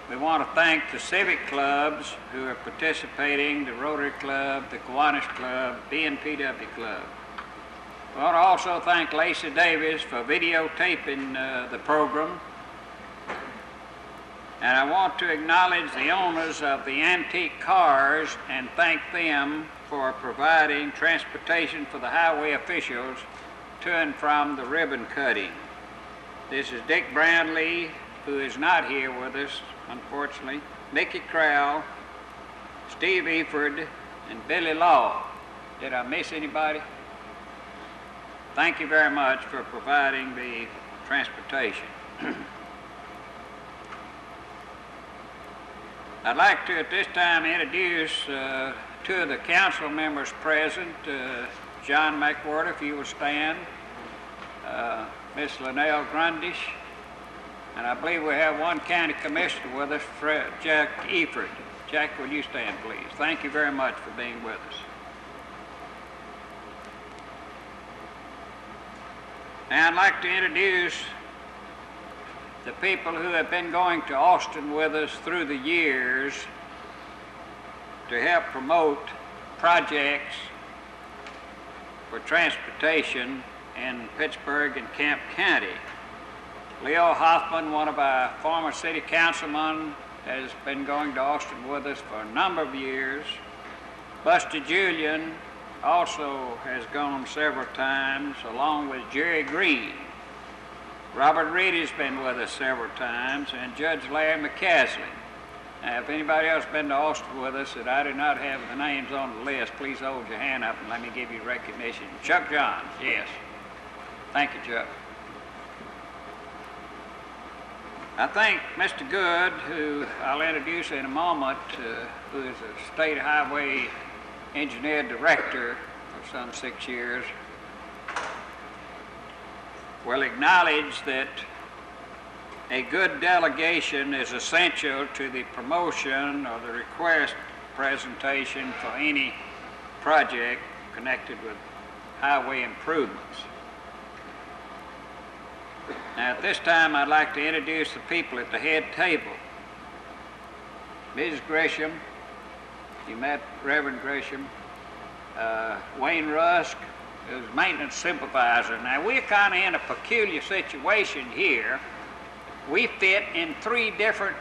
We want to thank the civic clubs who are participating, the Rotary Club, the Kiwanis Club, BNPW Club. We want to also thank Lacey Davis for videotaping the program. And I want to acknowledge the owners of the antique cars and thank them for providing transportation for the highway officials to and from the ribbon cutting. This is Dick Brandley, who is not here with us, unfortunately, Mickey Crowell, Steve Eford, and Billy Law. Did I miss anybody? Thank you very much for providing the transportation. I'd like to at this time introduce two of the council members present. John McWhorter, if you will stand, Miss Linnell Grundish, and I believe we have one county commissioner with us, Jack Eford. Jack, will you stand, please? Thank you very much for being with us. Now I'd like to introduce the people who have been going to Austin with us through the years to help promote projects for transportation in Pittsburg and Camp County. Leo Hoffman, one of our former city councilmen, has been going to Austin with us for a number of years. Buster Julian also has gone several times, along with Jerry Green. Robert Reed has been with us several times, and Judge Larry McCaslin. Now, if anybody else been to Austin with us that I do not have the names on the list, please hold your hand up and let me give you recognition. Chuck Johns, yes. Thank you, Chuck. I think Mr. Good, who I'll introduce in a moment, who is a state highway engineer director for some 6 years, will acknowledge that a good delegation is essential to the promotion or the request presentation for any project connected with highway improvements. Now at this time I'd like to introduce the people at the head table. Ms. Gresham, you met Reverend Gresham, Wayne Rusk, who's maintenance supervisor. Now we're kind of in a peculiar situation here. We fit in 3 different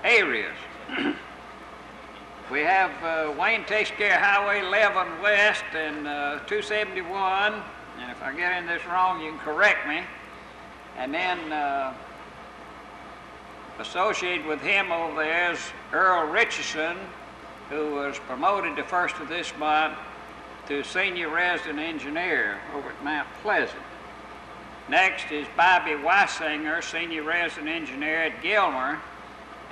areas. We have Wayne takes care of Highway 11 West and 271, and if I get in this wrong you can correct me. And then associated with him over there is Earl Richardson, who was promoted the first of this month to senior resident engineer over at Mount Pleasant. Next is Bobby Weisinger, senior resident engineer at Gilmer,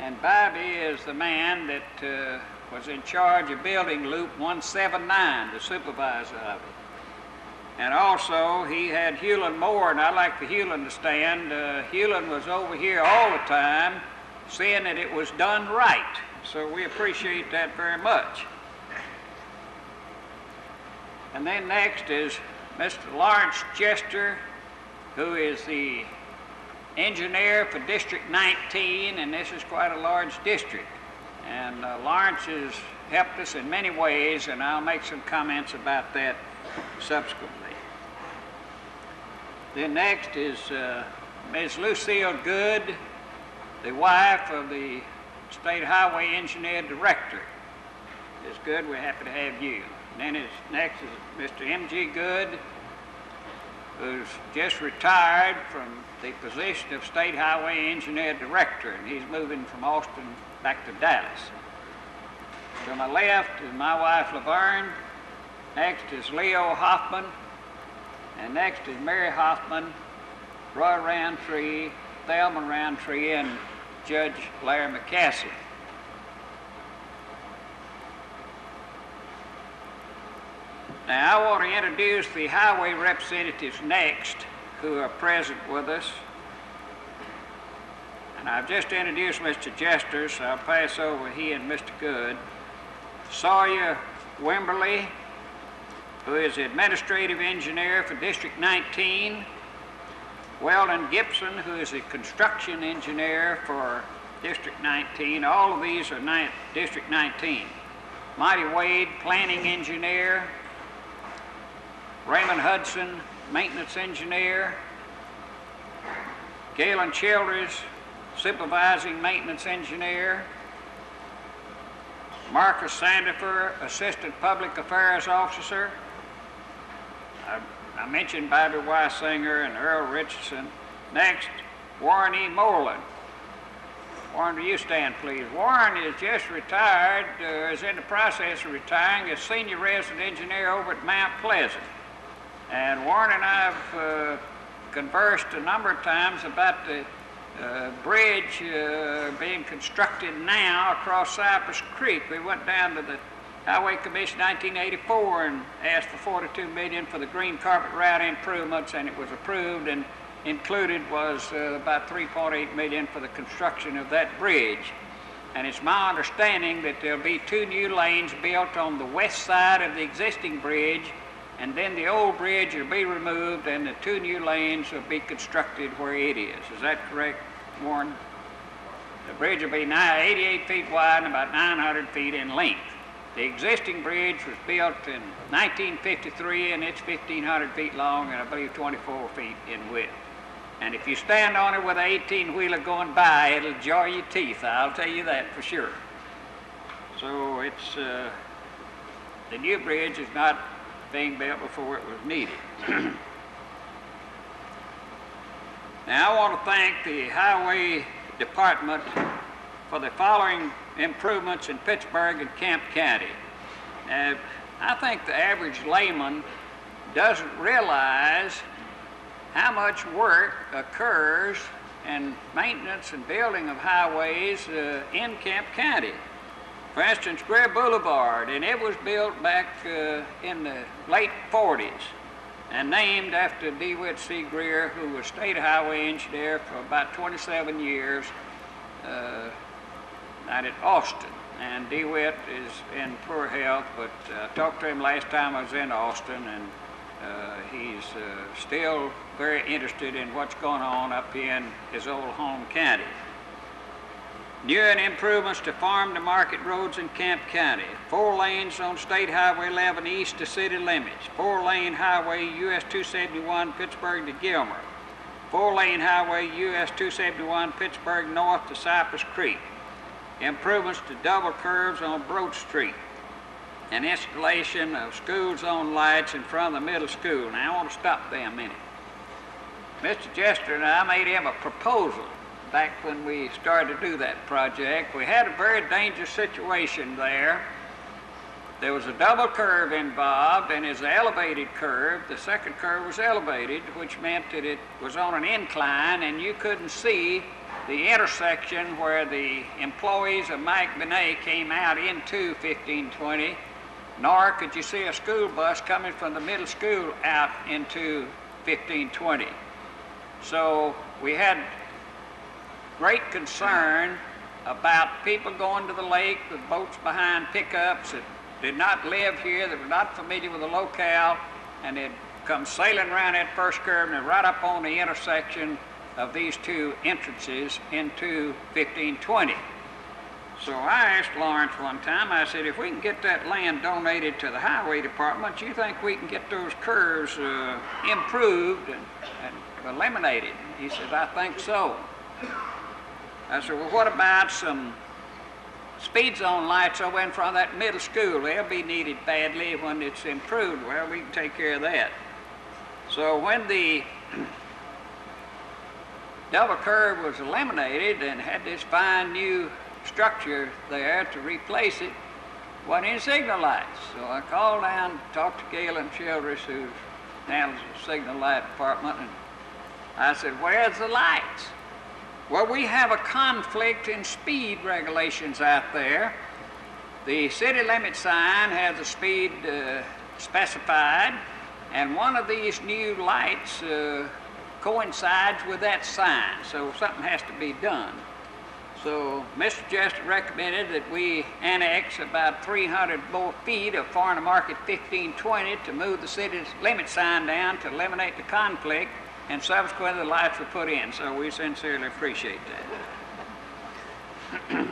and Bobby is the man that was in charge of building Loop 179, the supervisor of it. And also he had Hewlin Moore, and I'd like for Hewlin to stand. Hewlin was over here all the time seeing that it was done right, so we appreciate that very much. And then next is Mr. Lawrence Chester, who is the engineer for District 19, and this is quite a large district. And Lawrence has helped us in many ways, and I'll make some comments about that subsequently. Then next is Ms. Lucille Good, the wife of the State Highway Engineer Director. Ms. Good, we're happy to have you. And then next is Mr. M.G. Good, who's just retired from the position of State Highway Engineer Director, and he's moving from Austin back to Dallas. To my left is my wife Laverne. Next is Leo Hoffman, and next is Mary Hoffman, Roy Roundtree, Thelma Roundtree, and Judge Larry McCaslin. Now I want to introduce the highway representatives next who are present with us. And I've just introduced Mr. Jester, so I'll pass over he and Mr. Good. Sawyer Wimberly, who is the administrative engineer for District 19, Weldon Gibson, who is the construction engineer for District 19. All of these are District 19. Mighty Wade, planning engineer. Raymond Hudson, maintenance engineer. Galen Childers, supervising maintenance engineer. Marcus Sandifer, assistant public affairs officer. I mentioned Bobby Weisinger and Earl Richardson. Next, Warren E. Moreland. Warren, will you stand, please? Warren is just retired, is in the process of retiring as senior resident engineer over at Mount Pleasant. And Warren and I have conversed a number of times about the bridge being constructed now across Cypress Creek. We went down to the Highway Commission 1984 and asked for $42 million for the green carpet route improvements, and it was approved, and included was about $3.8 million for the construction of that bridge. And it's my understanding that there'll be 2 new lanes built on the west side of the existing bridge, and then the old bridge will be removed and the 2 new lanes will be constructed where it is. Is that correct, Warren? The bridge will be 88 feet wide and about 900 feet in length. The existing bridge was built in 1953 and it's 1,500 feet long and I believe 24 feet in width. And if you stand on it with an 18-wheeler going by, it'll jar your teeth, I'll tell you that for sure. So it's, the new bridge is not being built before it was needed. Now I want to thank the Highway Department for the following improvements in Pittsburg and Kemp County. I think the average layman doesn't realize how much work occurs in maintenance and building of highways in Kemp County. For instance, Greer Boulevard, and it was built back in the late 40s and named after DeWitt C. Greer, who was state highway engineer for about 27 years out at Austin. And DeWitt is in poor health, but I talked to him last time I was in Austin, and he's still very interested in what's going on up in his old home county. New and improvements to farm to market roads in Kemp County. 4 lanes on State Highway 11 east to city limits. 4-lane highway US 271 Pittsburg to Gilmer. 4-lane highway US 271 Pittsburg north to Cypress Creek. Improvements to double curves on Broad Street. And installation of school zone lights in front of the middle school. Now I want to stop there a minute. Mr. Jester and I made him a proposal back when we started to do that project. We had a very dangerous situation there. There was a double curve involved, and as an elevated curve, the second curve was elevated, which meant that it was on an incline and you couldn't see the intersection where the employees of Mike Benet came out into 1520, nor could you see a school bus coming from the middle school out into 1520. So we had great concern about people going to the lake with boats behind pickups that did not live here, that were not familiar with the locale, and they'd come sailing around that first curve and right up on the intersection of these 2 entrances into 1520. So I asked Lawrence one time, I said, if we can get that land donated to the highway department, do you think we can get those curves improved and eliminated? He said, I think so. I said, well, what about some speed zone lights over in front of that middle school? They'll be needed badly when it's improved. Well, we can take care of that. So when the double curve was eliminated and had this fine new structure there to replace it, wasn't any signal lights. So I called down, talked to Galen Childress, who handles the signal light department, and I said, where's the lights? Well, we have a conflict in speed regulations out there. The city limit sign has a speed specified, and one of these new lights coincides with that sign, so something has to be done. So Mr. Jester recommended that we annex about 300 more feet of Farm to Market 1520 to move the city's limit sign down to eliminate the conflict, and subsequently the lights were put in. So we sincerely appreciate that.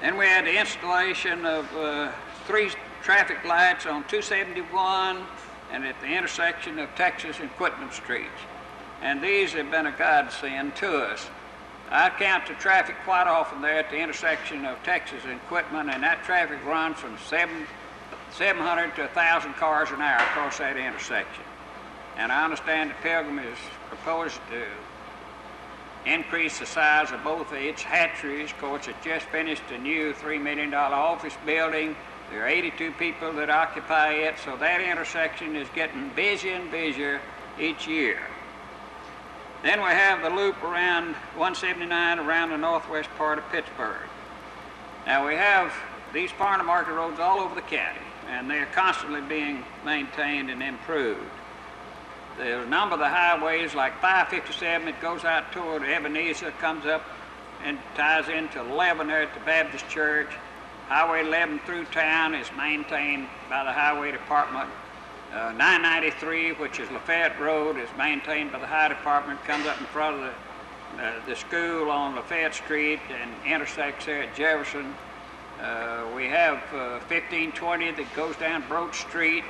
Then we had the installation of 3 traffic lights on 271 and at the intersection of Texas and Quitman Streets. And these have been a godsend to us. I count the traffic quite often there at the intersection of Texas and Quitman, and that traffic runs from 700 to 1,000 cars an hour across that intersection. And I understand the Pilgrim is proposed to increase the size of both of its hatcheries. Of course, it just finished a new $3 million office building. There are 82 people that occupy it, so that intersection is getting busier and busier each year. Then we have the loop around 179 around the northwest part of Pittsburg. Now we have these farm to market roads all over the county, and they're constantly being maintained and improved. There's a number of the highways, like 557, that goes out toward Ebenezer, comes up and ties into 11 there at the Baptist Church. Highway 11 through town is maintained by the Highway Department. 993, which is Lafayette Road, is maintained by the Highway Department, comes up in front of the school on Lafayette Street and intersects there at Jefferson. We have 1520 that goes down Broad Street.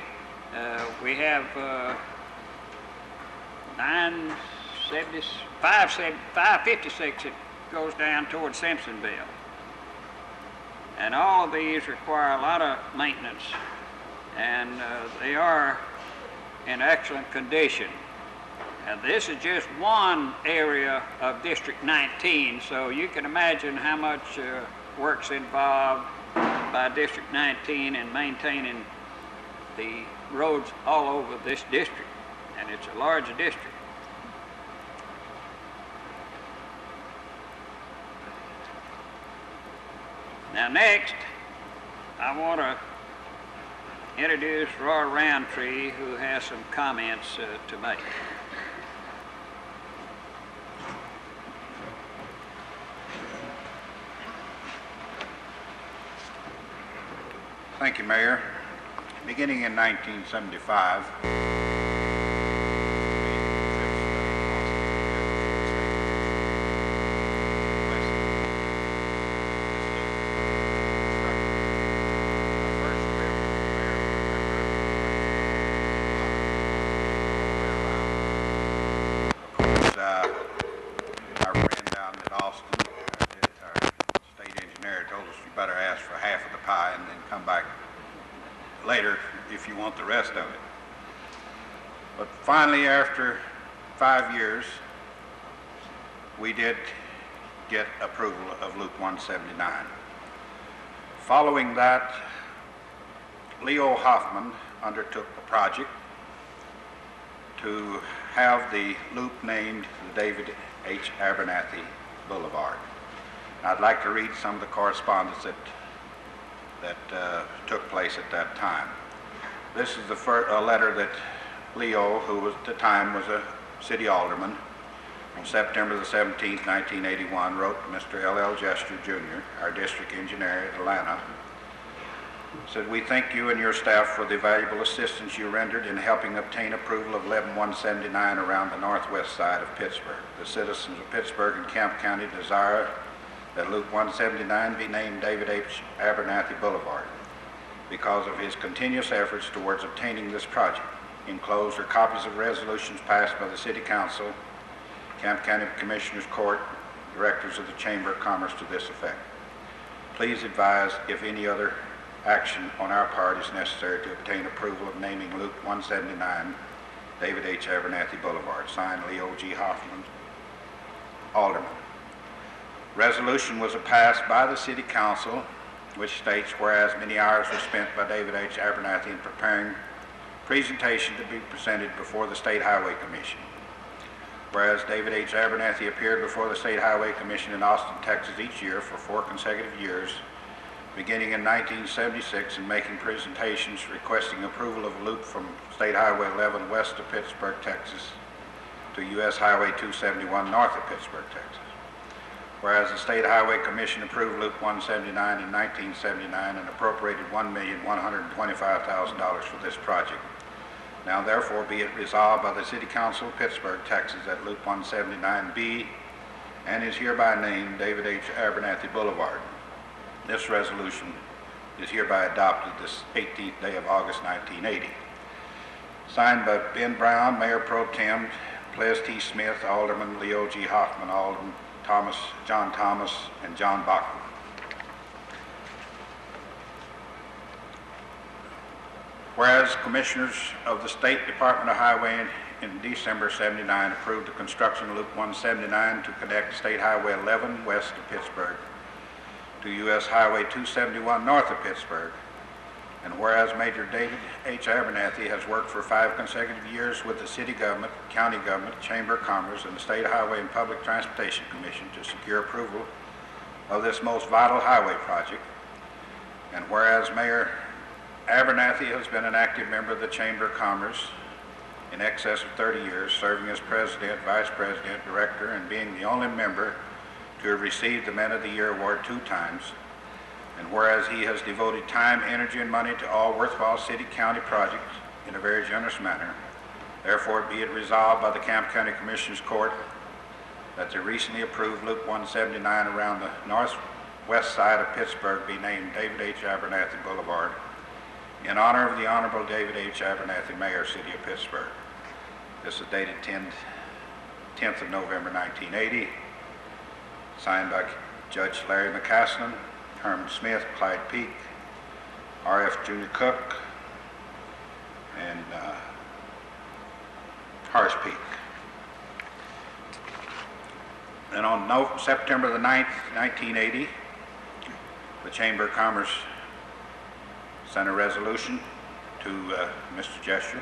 We have 556 that goes down toward Simpsonville. And all of these require a lot of maintenance, and they are in excellent condition. And this is just one area of District 19, so you can imagine how much work's involved by District 19 in maintaining the roads all over this district, and it's a large district. Now next, I want to introduce Roy Roundtree, who has some comments to make.
Thank you, Mayor. Beginning in 1975, later if you want the rest of it. But finally, after 5 years, we did get approval of Loop 179. Following that, Leo Hoffman undertook the project to have the loop named the David H. Abernathy Boulevard. I'd like to read some of the correspondence that took place at that time. This is a letter that Leo, who was at the time was a city alderman, on September the 17th, 1981, wrote to Mr. L.L. Jester, Jr., our district engineer at Atlanta. Said, "We thank you and your staff for the valuable assistance you rendered in helping obtain approval of 11179 around the northwest side of Pittsburg. The citizens of Pittsburg and Camp County desire that Loop 179 be named David H. Abernathy Boulevard because of his continuous efforts towards obtaining this project. Enclosed are copies of resolutions passed by the City Council, Camp County Commissioners Court, directors of the Chamber of Commerce to this effect. Please advise if any other action on our part is necessary to obtain approval of naming Loop 179 David H. Abernathy Boulevard." Signed, Leo G. Hoffman, Alderman. Resolution was passed by the City Council, which states, whereas many hours were spent by David H. Abernathy in preparing presentation to be presented before the State Highway Commission. Whereas David H. Abernathy appeared before the State Highway Commission in Austin, Texas each year for 4 consecutive years, beginning in 1976, and making presentations requesting approval of a loop from State Highway 11 west of Pittsburg, Texas, to U.S. Highway 271 north of Pittsburg, Texas. Whereas the State Highway Commission approved Loop 179 in 1979 and appropriated $1,125,000 for this project. Now therefore be it resolved by the City Council of Pittsburg, Texas, that Loop 179 be and is hereby named David H. Abernathy Boulevard. This resolution is hereby adopted this 18th day of August 1980. Signed by Ben Brown, Mayor Pro Tem, Ples T. Smith, Alderman Leo G. Hoffman, Alderman John Thomas, and John Bachman. Whereas Commissioners of the State Department of Highway in December '79 approved the construction of Loop 179 to connect State Highway 11 west of Pittsburg to U.S. Highway 271 north of Pittsburg. And whereas Major David H. Abernathy has worked for 5 consecutive years with the city government, county government, Chamber of Commerce, and the State Highway and Public Transportation Commission to secure approval of this most vital highway project. And whereas Mayor Abernathy has been an active member of the Chamber of Commerce in excess of 30 years, serving as president, vice president, director, and being the only member to have received the Men of the Year award 2 times. And whereas he has devoted time, energy, and money to all worthwhile city-county projects in a very generous manner, therefore be it resolved by the Camp County Commissioners Court that the recently approved Loop 179 around the northwest side of Pittsburg be named David H. Abernathy Boulevard in honor of the Honorable David H. Abernathy, Mayor, City of Pittsburg. This is dated 10th of November 1980, signed by Judge Larry McCaslin, Herman Smith, Clyde Peak, R.F. Junior Cook, and Horace Peak. And on September the 9th, 1980, the Chamber of Commerce sent a resolution to Mr. Gesture.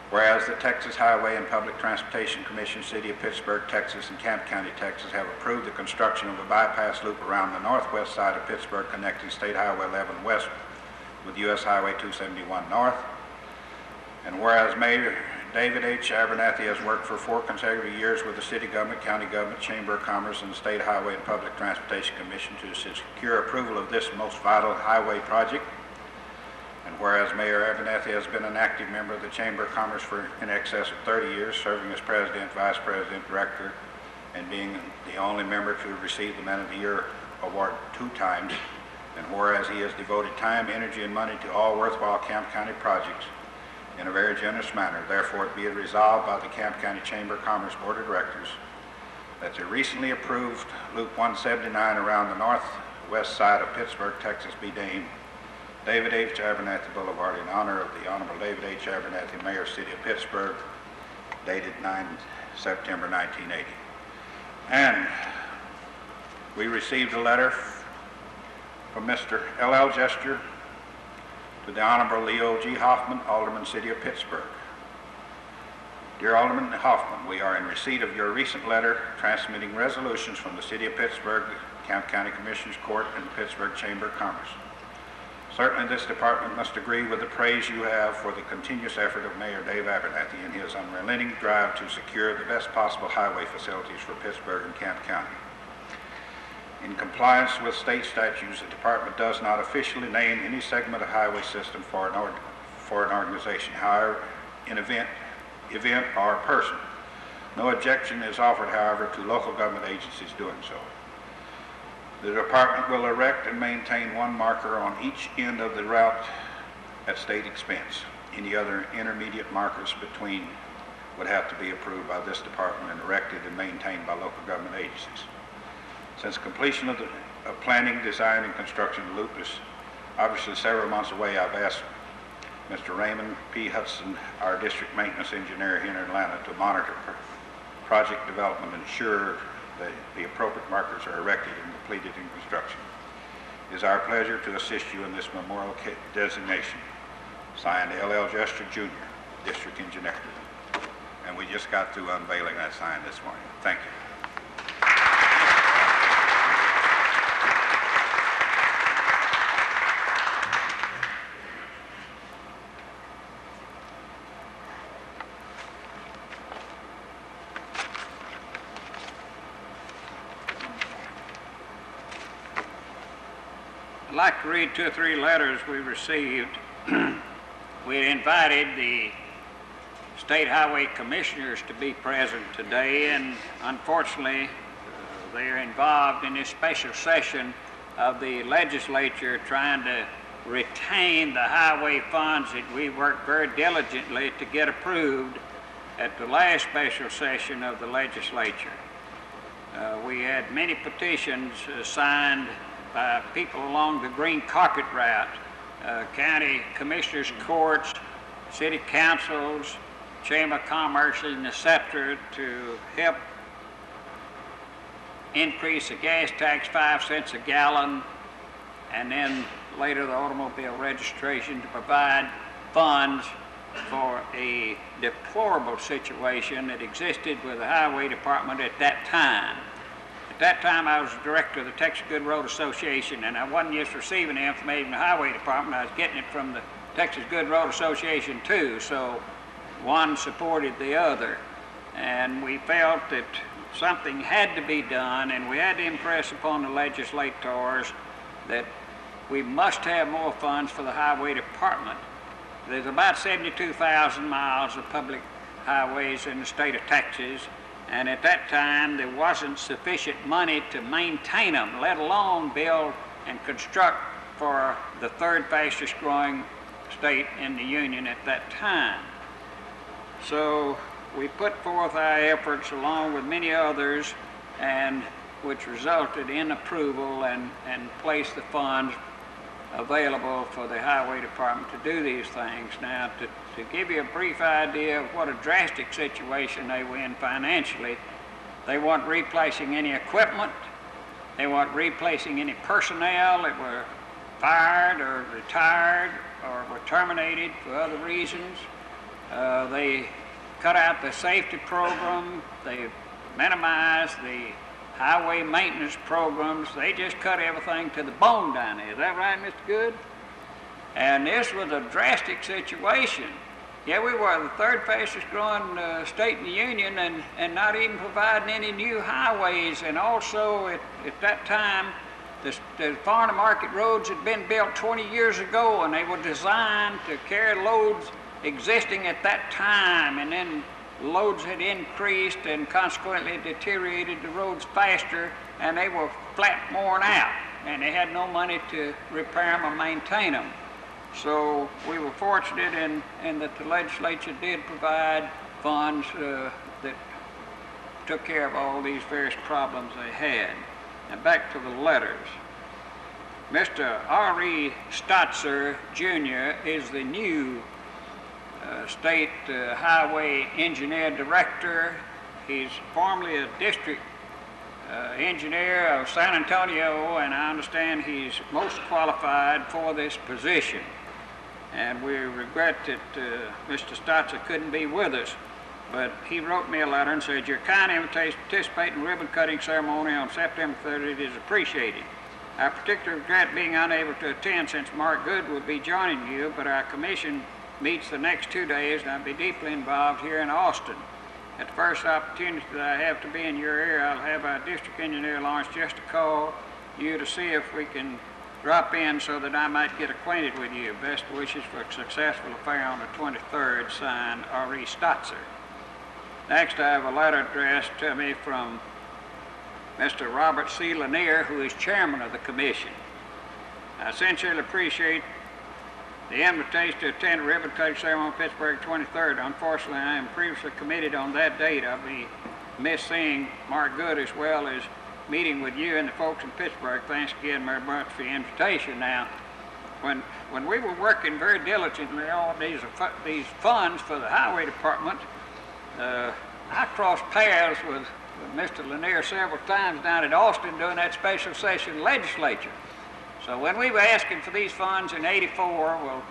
Whereas the Texas Highway and Public Transportation Commission, City of Pittsburg, Texas, and Camp County, Texas, have approved the construction of a bypass loop around the northwest side of Pittsburg connecting State Highway 11 west with U.S. Highway 271 north. And whereas Mayor David H. Abernathy has worked for 4 consecutive years with the city government, county government, Chamber of Commerce, and the State Highway and Public Transportation Commission to secure approval of this most vital highway project. And whereas Mayor Abernathy has been an active member of the Chamber of Commerce for in excess of 30 years, serving as president, vice president, director, and being the only member to have received the Men of the Year award 2 times. And whereas he has devoted time, energy, and money to all worthwhile Camp County projects in a very generous manner, therefore it be it resolved by the Camp County Chamber of Commerce Board of Directors that the recently approved Loop 179 around the northwest side of Pittsburg, Texas, be named David H. Abernathy Boulevard in honor of the Honorable David H. Abernathy, Mayor, City of Pittsburg, dated 9 September 1980. And we received a letter from Mr. L.L. Gesture to the Honorable Leo G. Hoffman, Alderman, City of Pittsburg. Dear Alderman Hoffman, we are in receipt of your recent letter transmitting resolutions from the City of Pittsburg, Camp County Commissioners Court, and the Pittsburg Chamber of Commerce. Certainly this department must agree with the praise you have for the continuous effort of Mayor Dave Abernathy in his unrelenting drive to secure the best possible highway facilities for Pittsburg and Camp County. In compliance with state statutes, the department does not officially name any segment of highway system for an organization, however, an event or person. No objection is offered, however, to local government agencies doing so. The department will erect and maintain 1 marker on each end of the route at state expense. Any other intermediate markers between would have to be approved by this department and erected and maintained by local government agencies. Since completion of planning, design, and construction of the loop is obviously several months away, I've asked Mr. Raymond P. Hudson, our district maintenance engineer here in Atlanta, to monitor project development and ensure that the appropriate markers are erected and completed in construction. It is our pleasure to assist you in this memorial designation. Signed, L.L. Gesture, Jr., District Engineer. And we just got through unveiling that sign this morning. Thank you.
like to read 2 or 3 letters we received. We invited the State Highway Commissioners to be present today, and unfortunately they are involved in this special session of the legislature trying to retain the highway funds that we worked very diligently to get approved at the last special session of the legislature. We had many petitions signed by people along the green carpet route, county commissioners' courts, city councils, Chamber of Commerce, and etc., to help increase the gas tax 5 cents a gallon, and then later the automobile registration, to provide funds for a deplorable situation that existed with the Highway Department at that time. At that time, I was the director of the Texas Good Road Association, and I wasn't just receiving the information from the Highway Department, I was getting it from the Texas Good Road Association too, so one supported the other. And we felt that something had to be done, and we had to impress upon the legislators that we must have more funds for the Highway Department. There's about 72,000 miles of public highways in the state of Texas, and at that time there wasn't sufficient money to maintain them, let alone build and construct for the 3rd fastest growing state in the union at that time. So we put forth our efforts along with many others, and which resulted in approval and placed the funds available for the Highway Department to do these things. Now, to give you a brief idea of what a drastic situation they were in financially, they weren't replacing any equipment, they weren't replacing any personnel that were fired or retired or were terminated for other reasons. They cut out the safety program, they minimized the highway maintenance programs. They just cut everything to the bone down there. Is that right, Mr. Good? And this was a drastic situation. Yeah, we were the 3rd fastest growing state in the union, and not even providing any new highways. And also at that time, the farm to market roads had been built 20 years ago, and they were designed to carry loads existing at that time, and then loads had increased and consequently deteriorated the roads faster, and they were flat worn out, and they had no money to repair them or maintain them. So we were fortunate in that the legislature did provide funds that took care of all these various problems they had. Now back to the letters. Mr. R.E. Stotzer, Jr. is the new State Highway Engineer Director. He's formerly a district engineer of San Antonio, and I understand he's most qualified for this position. And we regret that Mr. Stotzer couldn't be with us, but he wrote me a letter and said, "Your kind invitation to participate in the ribbon cutting ceremony on September 30th is appreciated. I particularly regret being unable to attend since Mark Good will be joining you, but our commission meets the next 2 days, and I'll be deeply involved here in Austin. At the first opportunity that I have to be in your area, I'll have our district engineer Lawrence just to call you to see if we can drop in so that I might get acquainted with you. Best wishes for a successful affair on the 23rd, signed R.E. Stotzer." Next, I have a letter addressed to me from Mr. Robert C. Lanier, who is chairman of the commission. I sincerely appreciate the invitation to attend a ribbon cutting ceremony on Pittsburg 23rd. Unfortunately, I am previously committed on that date. I'll be missed seeing Mark Good as well as meeting with you and the folks in Pittsburg. Thanks again very much for the invitation. Now, when we were working very diligently on these funds for the Highway Department, I crossed paths with Mr. Lanier several times down at Austin during that special session legislature. So when we were asking for these funds in '84, well,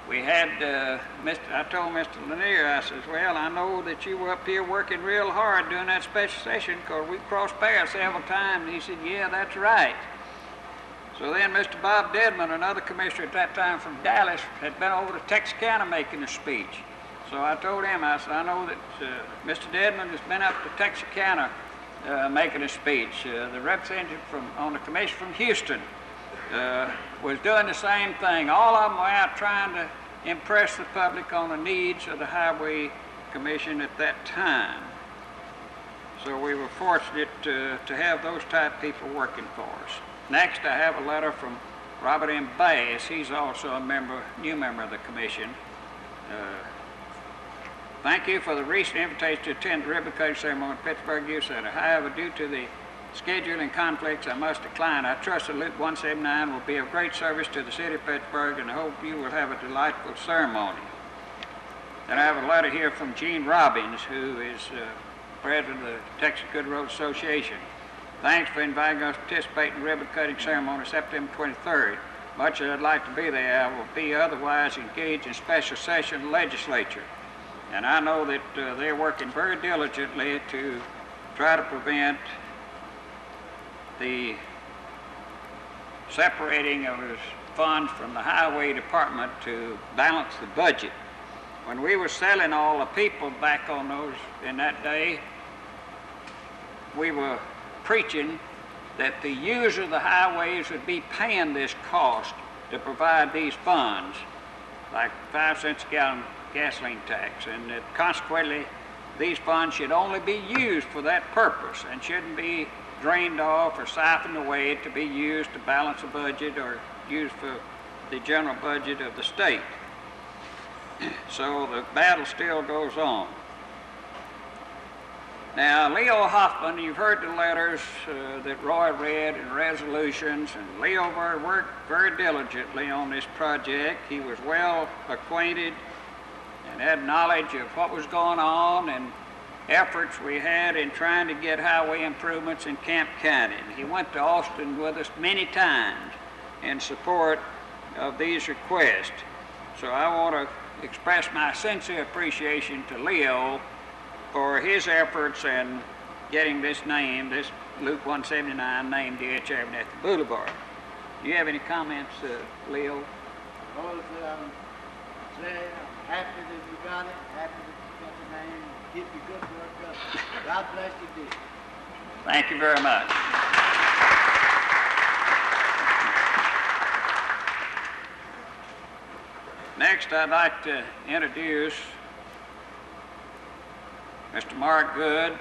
we had, I told Mr. Lanier, I says, well, I know that you were up here working real hard during that special session because we crossed paths several times. And he said, yeah, that's right. So then Mr. Bob Dedman, another commissioner at that time from Dallas, had been over to Texarkana making a speech. So I told him, I said, I know that Mr. Dedman has been up to Texarkana making a speech. The representative on the commission from Houston was doing the same thing. All of them were out trying to impress the public on the needs of the Highway Commission at that time. So we were fortunate to have those type people working for us. Next, I have a letter from Robert M. Bass. He's also a new member of the commission. Thank you for the recent invitation to attend the ribbon cutting ceremony at Pittsburg Youth Center. However, due to the scheduling conflicts, I must decline. I trust that Loop 179 will be of great service to the city of Pittsburg, and I hope you will have a delightful ceremony. Then I have a letter here from Gene Robbins, who is president of the Texas Good Road Association. Thanks for inviting us to participate in the ribbon cutting ceremony September 23rd. Much as I'd like to be there, I will be otherwise engaged in special session of the legislature. And I know that they're working very diligently to try to prevent the separating of his funds from the highway department to balance the budget. When we were selling all the people back on those in that day, we were preaching that the user of the highways would be paying this cost to provide these funds, like 5 cents a gallon gasoline tax, and that consequently these funds should only be used for that purpose and shouldn't be drained off or siphoned away to be used to balance a budget or used for the general budget of the state. So the battle still goes on. Now, Leo Hoffman, you've heard the letters that Roy read and resolutions, and Leo worked very diligently on this project. He was well acquainted and had knowledge of what was going on and efforts we had in trying to get highway improvements in Camp County. He went to Austin with us many times in support of these requests. So I want to express my sincere appreciation to Leo for his efforts in getting this name, this Loop 179, named the H Abernathy Boulevard. Do you have any comments, Leo?
Oh, I'm happy that you got it, happy that you got the name, keep your good work up. God bless you, dear.
Thank you very much. Next, I'd like to introduce Mr. Mark Good,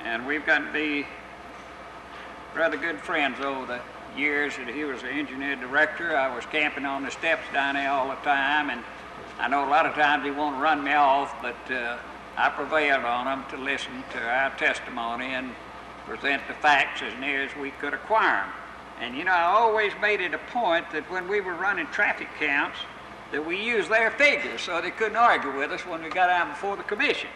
and we've gotten to be rather good friends over the years that he was the engineer director. I was camping on the steps down there all the time, and I know a lot of times he won't run me off, but I prevailed on him to listen to our testimony and present the facts as near as we could acquire them. And you know, I always made it a point that when we were running traffic counts, that we used their figures so they couldn't argue with us when we got out before the commission.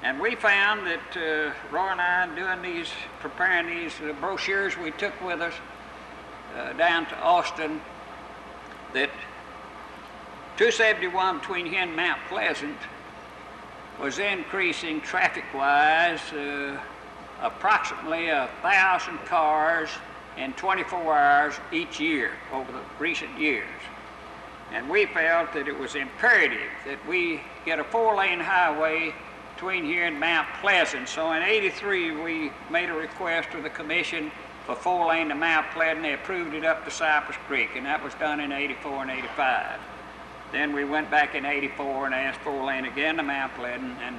And we found that Roy and I, preparing these brochures we took with us down to Austin, that 271 between here and Mount Pleasant was increasing traffic-wise approximately 1,000 cars in 24 hours each year over the recent years. And we felt that it was imperative that we get a 4-lane highway between here and Mount Pleasant. So in '83, we made a request to the commission for 4-lane to Mount Pleasant. They approved it up to Cypress Creek, and that was done in '84 and '85. Then we went back in '84 and asked 4-lane again to Mount Pleasant, and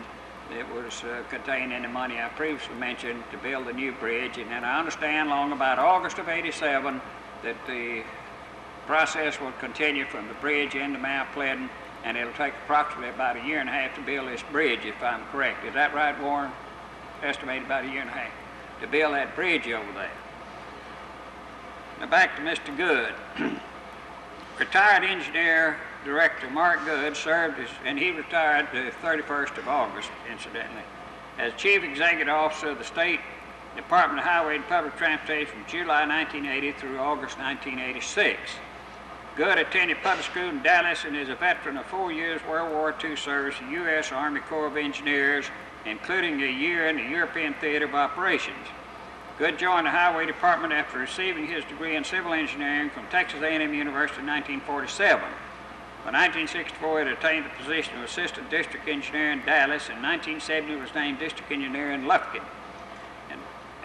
it was contained in the money I previously mentioned to build a new bridge. And then I understand along about August of '87 that the process will continue from the bridge into Mount Pleasant, and it'll take approximately about 1.5 years to build this bridge, if I'm correct. Is that right, Warren? Estimated about 1.5 years to build that bridge over there. Now back to Mr. Good. Retired engineer director Mark Good served as, and he retired the 31st of August, incidentally, as chief executive officer of the State Department of Highway and Public Transportation from July 1980 through August 1986. Good attended public school in Dallas and is a veteran of 4 years World War II service in the U.S. Army Corps of Engineers, including a year in the European Theater of Operations. Good joined the Highway Department after receiving his degree in civil engineering from Texas A&M University in 1947. By 1964, it attained the position of Assistant District Engineer in Dallas. In 1970, it was named District Engineer in Lufkin.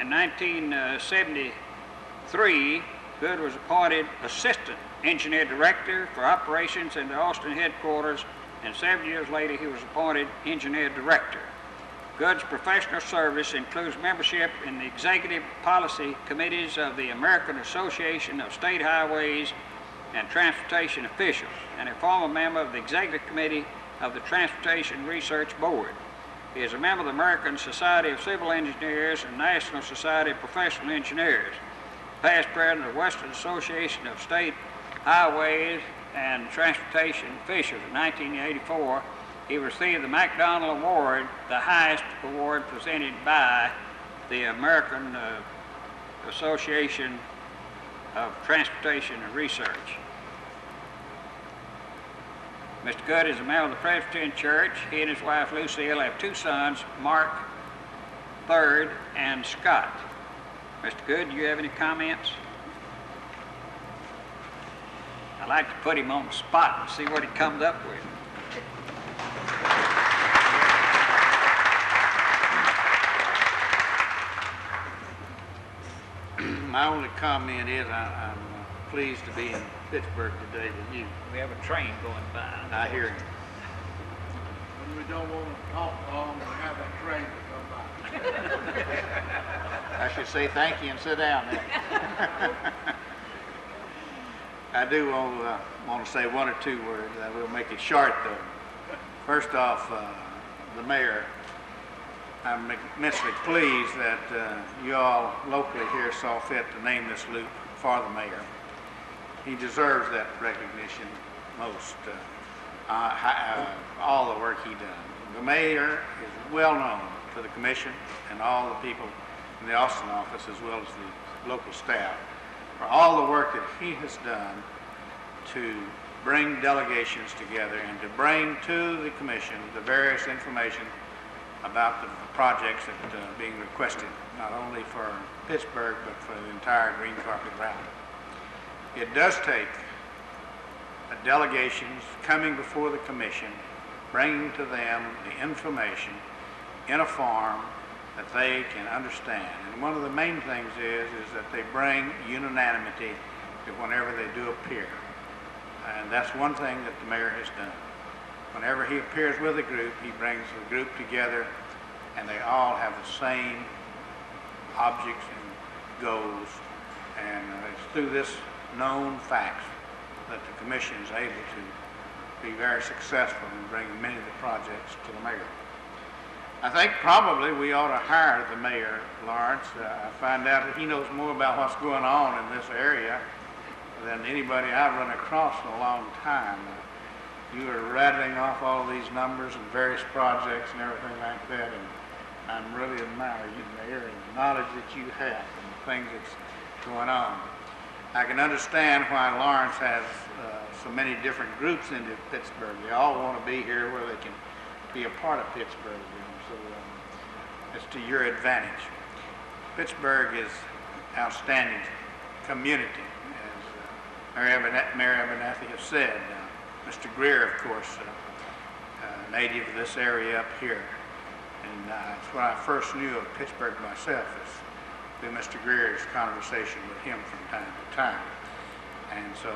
In 1973, Good was appointed Assistant Engineer Director for Operations in the Austin headquarters, and 7 years later, he was appointed Engineer Director. Good's professional service includes membership in the executive policy committees of the American Association of State Highways and Transportation Officials, and a former member of the executive committee of the Transportation Research Board. He is a member of the American Society of Civil Engineers and National Society of Professional Engineers, past president of Western Association of State Highways and Transportation Officials. In 1984, he received the McDonald Award, the highest award presented by the American Association of Transportation and Research. Mr. Good is a member of the Presbyterian Church. He and his wife Lucille have 2 sons, Mark III and Scott. Mr. Good, do you have any comments? I'd like to put him on the spot and see what he comes up with.
My only comment is I'm pleased to be in Pittsburg today with you.
We have a train going by.
I hear you.
When we don't want to talk long, we have that train to come by.
I should say thank you and sit down then. I do want to say 1 or 2 words. I will make it short though. First off, the mayor, I'm immensely pleased that you all locally here saw fit to name this loop for the mayor. He deserves that recognition most, all the work he done. The mayor is well known to the commission and all the people in the Austin office as well as the local staff for all the work that he has done to bring delegations together and to bring to the commission the various information about the projects that are being requested, not only for Pittsburgh, but for the entire green carpet route. It does take delegations coming before the commission, bringing to them the information in a form that they can understand. And one of the main things is that they bring unanimity to whenever they do appear. And that's one thing that the mayor has done. Whenever he appears with a group, he brings the group together and they all have the same objects and goals. And it's through this known facts that the commission is able to be very successful in bringing many of the projects to the mayor. I think probably we ought to hire the mayor, Lawrence. I find out that he knows more about what's going on in this area than anybody I've run across in a long time. You are rattling off all these numbers and various projects and everything like that, and I'm really admiring you, Mayor, and the knowledge that you have and the things that's going on. I can understand why Lawrence has so many different groups into Pittsburgh. They all want to be here where they can be a part of Pittsburgh, so it's to your advantage. Pittsburgh is outstanding community, as Mayor Abernathy has said. Mr. Greer, of course, native of this area up here, and it's when I first knew of Pittsburgh myself, is through Mr. Greer's conversation with him from time to time. And so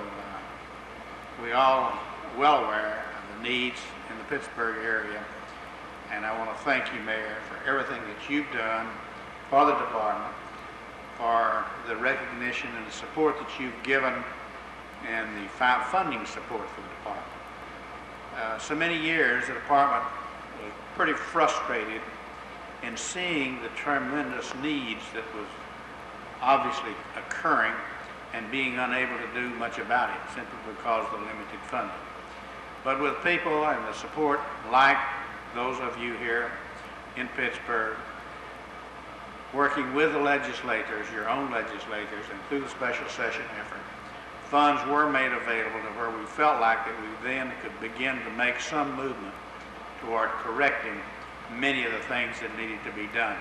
we all are well aware of the needs in the Pittsburgh area, and I want to thank you, Mayor, for everything that you've done for the department, for the recognition and the support that you've given and the funding support for the department. So many years, the department was pretty frustrated in seeing the tremendous needs that was obviously occurring and being unable to do much about it simply because of the limited funding. But with people and the support like those of you here in Pittsburgh, working with the legislators, your own legislators, and through the special session effort, funds were made available to where we felt like that we then could begin to make some movement toward correcting many of the things that needed to be done.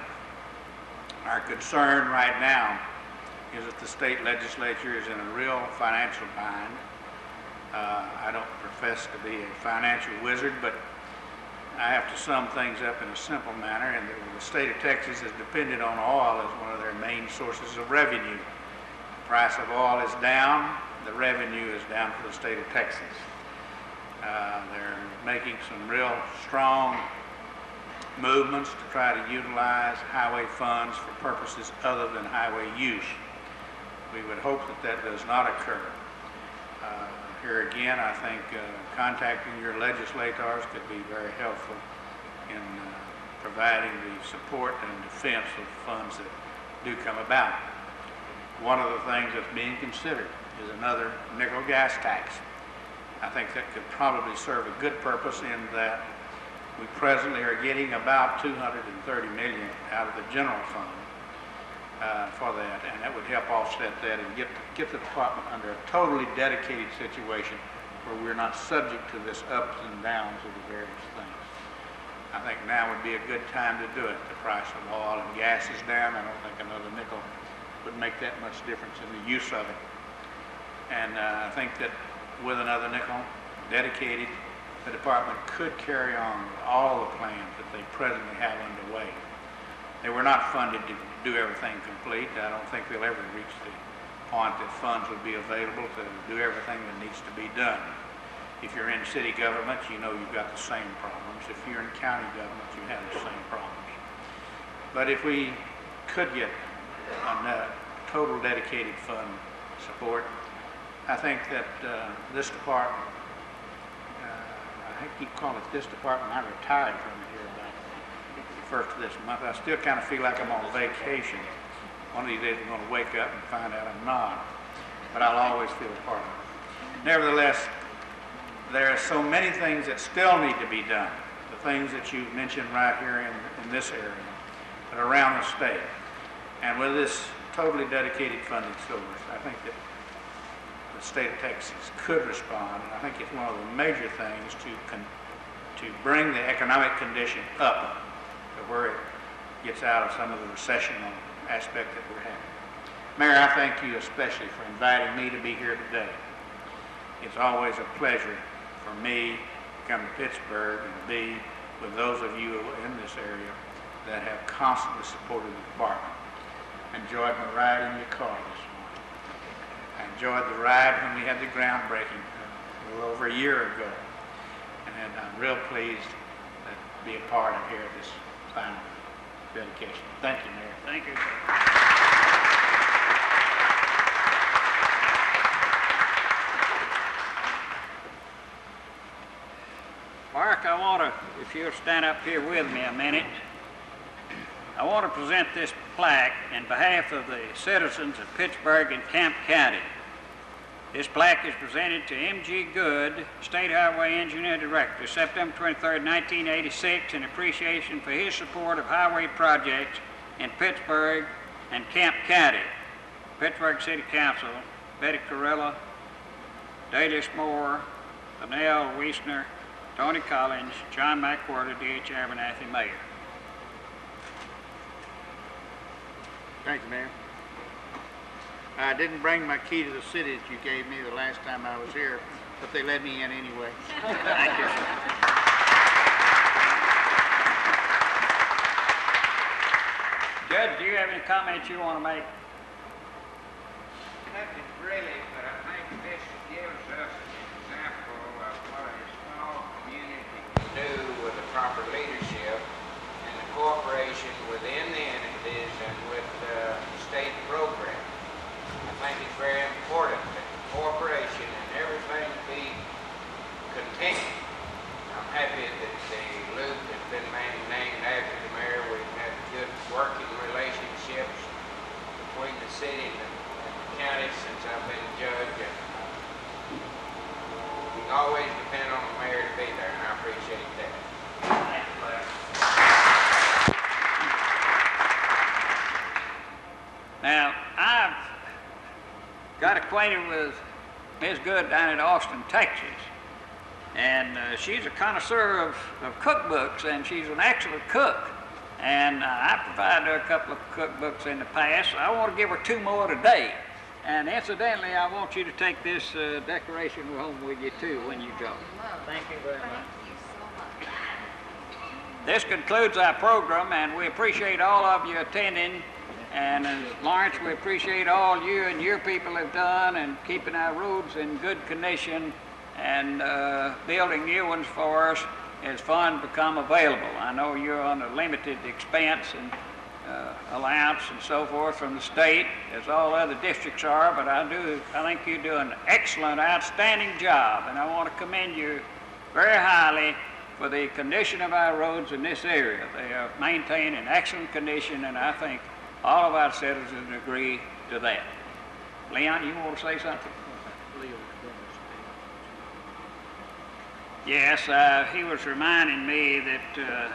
Our concern right now is that the state legislature is in a real financial bind, I don't profess to be a financial wizard, but I have to sum things up in a simple manner, and the state of Texas is dependent on oil as one of their main sources of revenue. The price of oil is down, the revenue is down for the state of Texas. They're making some real strong movements to try to utilize highway funds for purposes other than highway use. We would hope that that does not occur. Here again, I think contacting your legislators could be very helpful in providing the support and defense of funds that do come about. One of the things that's being considered is another nickel gas tax. I think that could probably serve a good purpose in that we presently are getting about $230 million out of the general fund for that, and that would help offset that and get the department under a totally dedicated situation where we're not subject to this ups and downs of the various things. I think now would be a good time to do it. The price of oil and gas is down. I don't think another nickel would make that much difference in the use of it. And I think that with another nickel dedicated, the department could carry on with all the plans that they presently have underway. They were not funded to do everything complete. I don't think they'll ever reach the point that funds would be available to do everything that needs to be done. If you're in city government, you know you've got the same problems. If you're in county government, you have the same problems. But if we could get a total dedicated fund support, I think that this department, I keep calling it this department, I retired from it here about the first of this month. I still kind of feel like I'm on vacation. One of these days I'm going to wake up and find out I'm not, but I'll always feel part of it. Nevertheless, there are so many things that still need to be done, the things that you mentioned right here in this area, but around the state. And with this totally dedicated funding source, I think that the state of Texas could respond, and I think it's one of the major things to bring the economic condition up to where it gets out of some of the recessional aspect that we're having. Mayor, I thank you especially for inviting me to be here today. It's always a pleasure for me to come to Pittsburgh and be with those of you in this area that have constantly supported the department. I enjoyed my ride in your car this morning. I enjoyed the ride when we had the groundbreaking a little over a year ago. And I'm real pleased to be a part of here at this final dedication. Thank you, Mayor.
Thank you. Mark, I want to, if you'll stand up here with me a minute, I want to present this plaque in behalf of the citizens of Pittsburg and Camp County. This plaque is presented to M.G. Good, State Highway Engineer Director, September 23, 1986, in appreciation for his support of highway projects in Pittsburg and Camp County. Pittsburg City Council, Betty Carilla, Dalius Moore, Linnell Wiesner, Tony Collins, John McWhorter, H Abernathy, Mayor.
Thank you, Mayor. I didn't bring my key to the city that you gave me the last time I was here, but they let me in anyway.
Thank you. Judge, do you have any comments you want to make?
Nothing really, but I think this gives us an example of what a small community can do with the proper leadership and the cooperation within the entities and with the state program. I think it's very important that cooperation and everything be continued. I'm happy that the loop has been named after the mayor. We've had good working relationships between the city and the county since I've been judge. And you can always depend on the mayor to be there, and I appreciate that.
Thank you, Larry. Now, I've got acquainted with Ms. Good down in Austin, Texas, and she's a connoisseur of cookbooks, and she's an excellent cook. And I provided her a couple of cookbooks in the past. I want to give her 2 more today. And incidentally, I want you to take this decoration home with you too when you go. Thank you very much. This concludes our program, and we appreciate all of you attending. And Lawrence, we appreciate all you and your people have done in keeping our roads in good condition and building new ones for us as funds become available. I know you're on a limited expense and allowance and so forth from the state, as all other districts are, but I think you do an excellent, outstanding job, and I want to commend you very highly for the condition of our roads in this area. They are maintained in excellent condition, and I think all of our citizens agree to that. Leon, you want to say something? Yes, he was reminding me that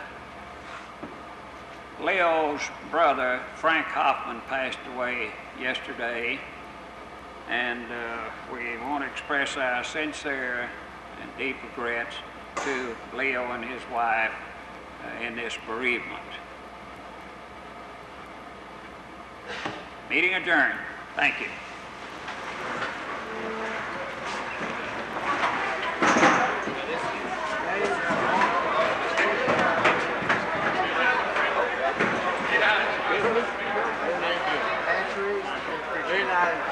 Leo's brother, Frank Hoffman, passed away yesterday, and we want to express our sincere and deep regrets to Leo and his wife in this bereavement. Meeting adjourned. Thank you.
Very nice.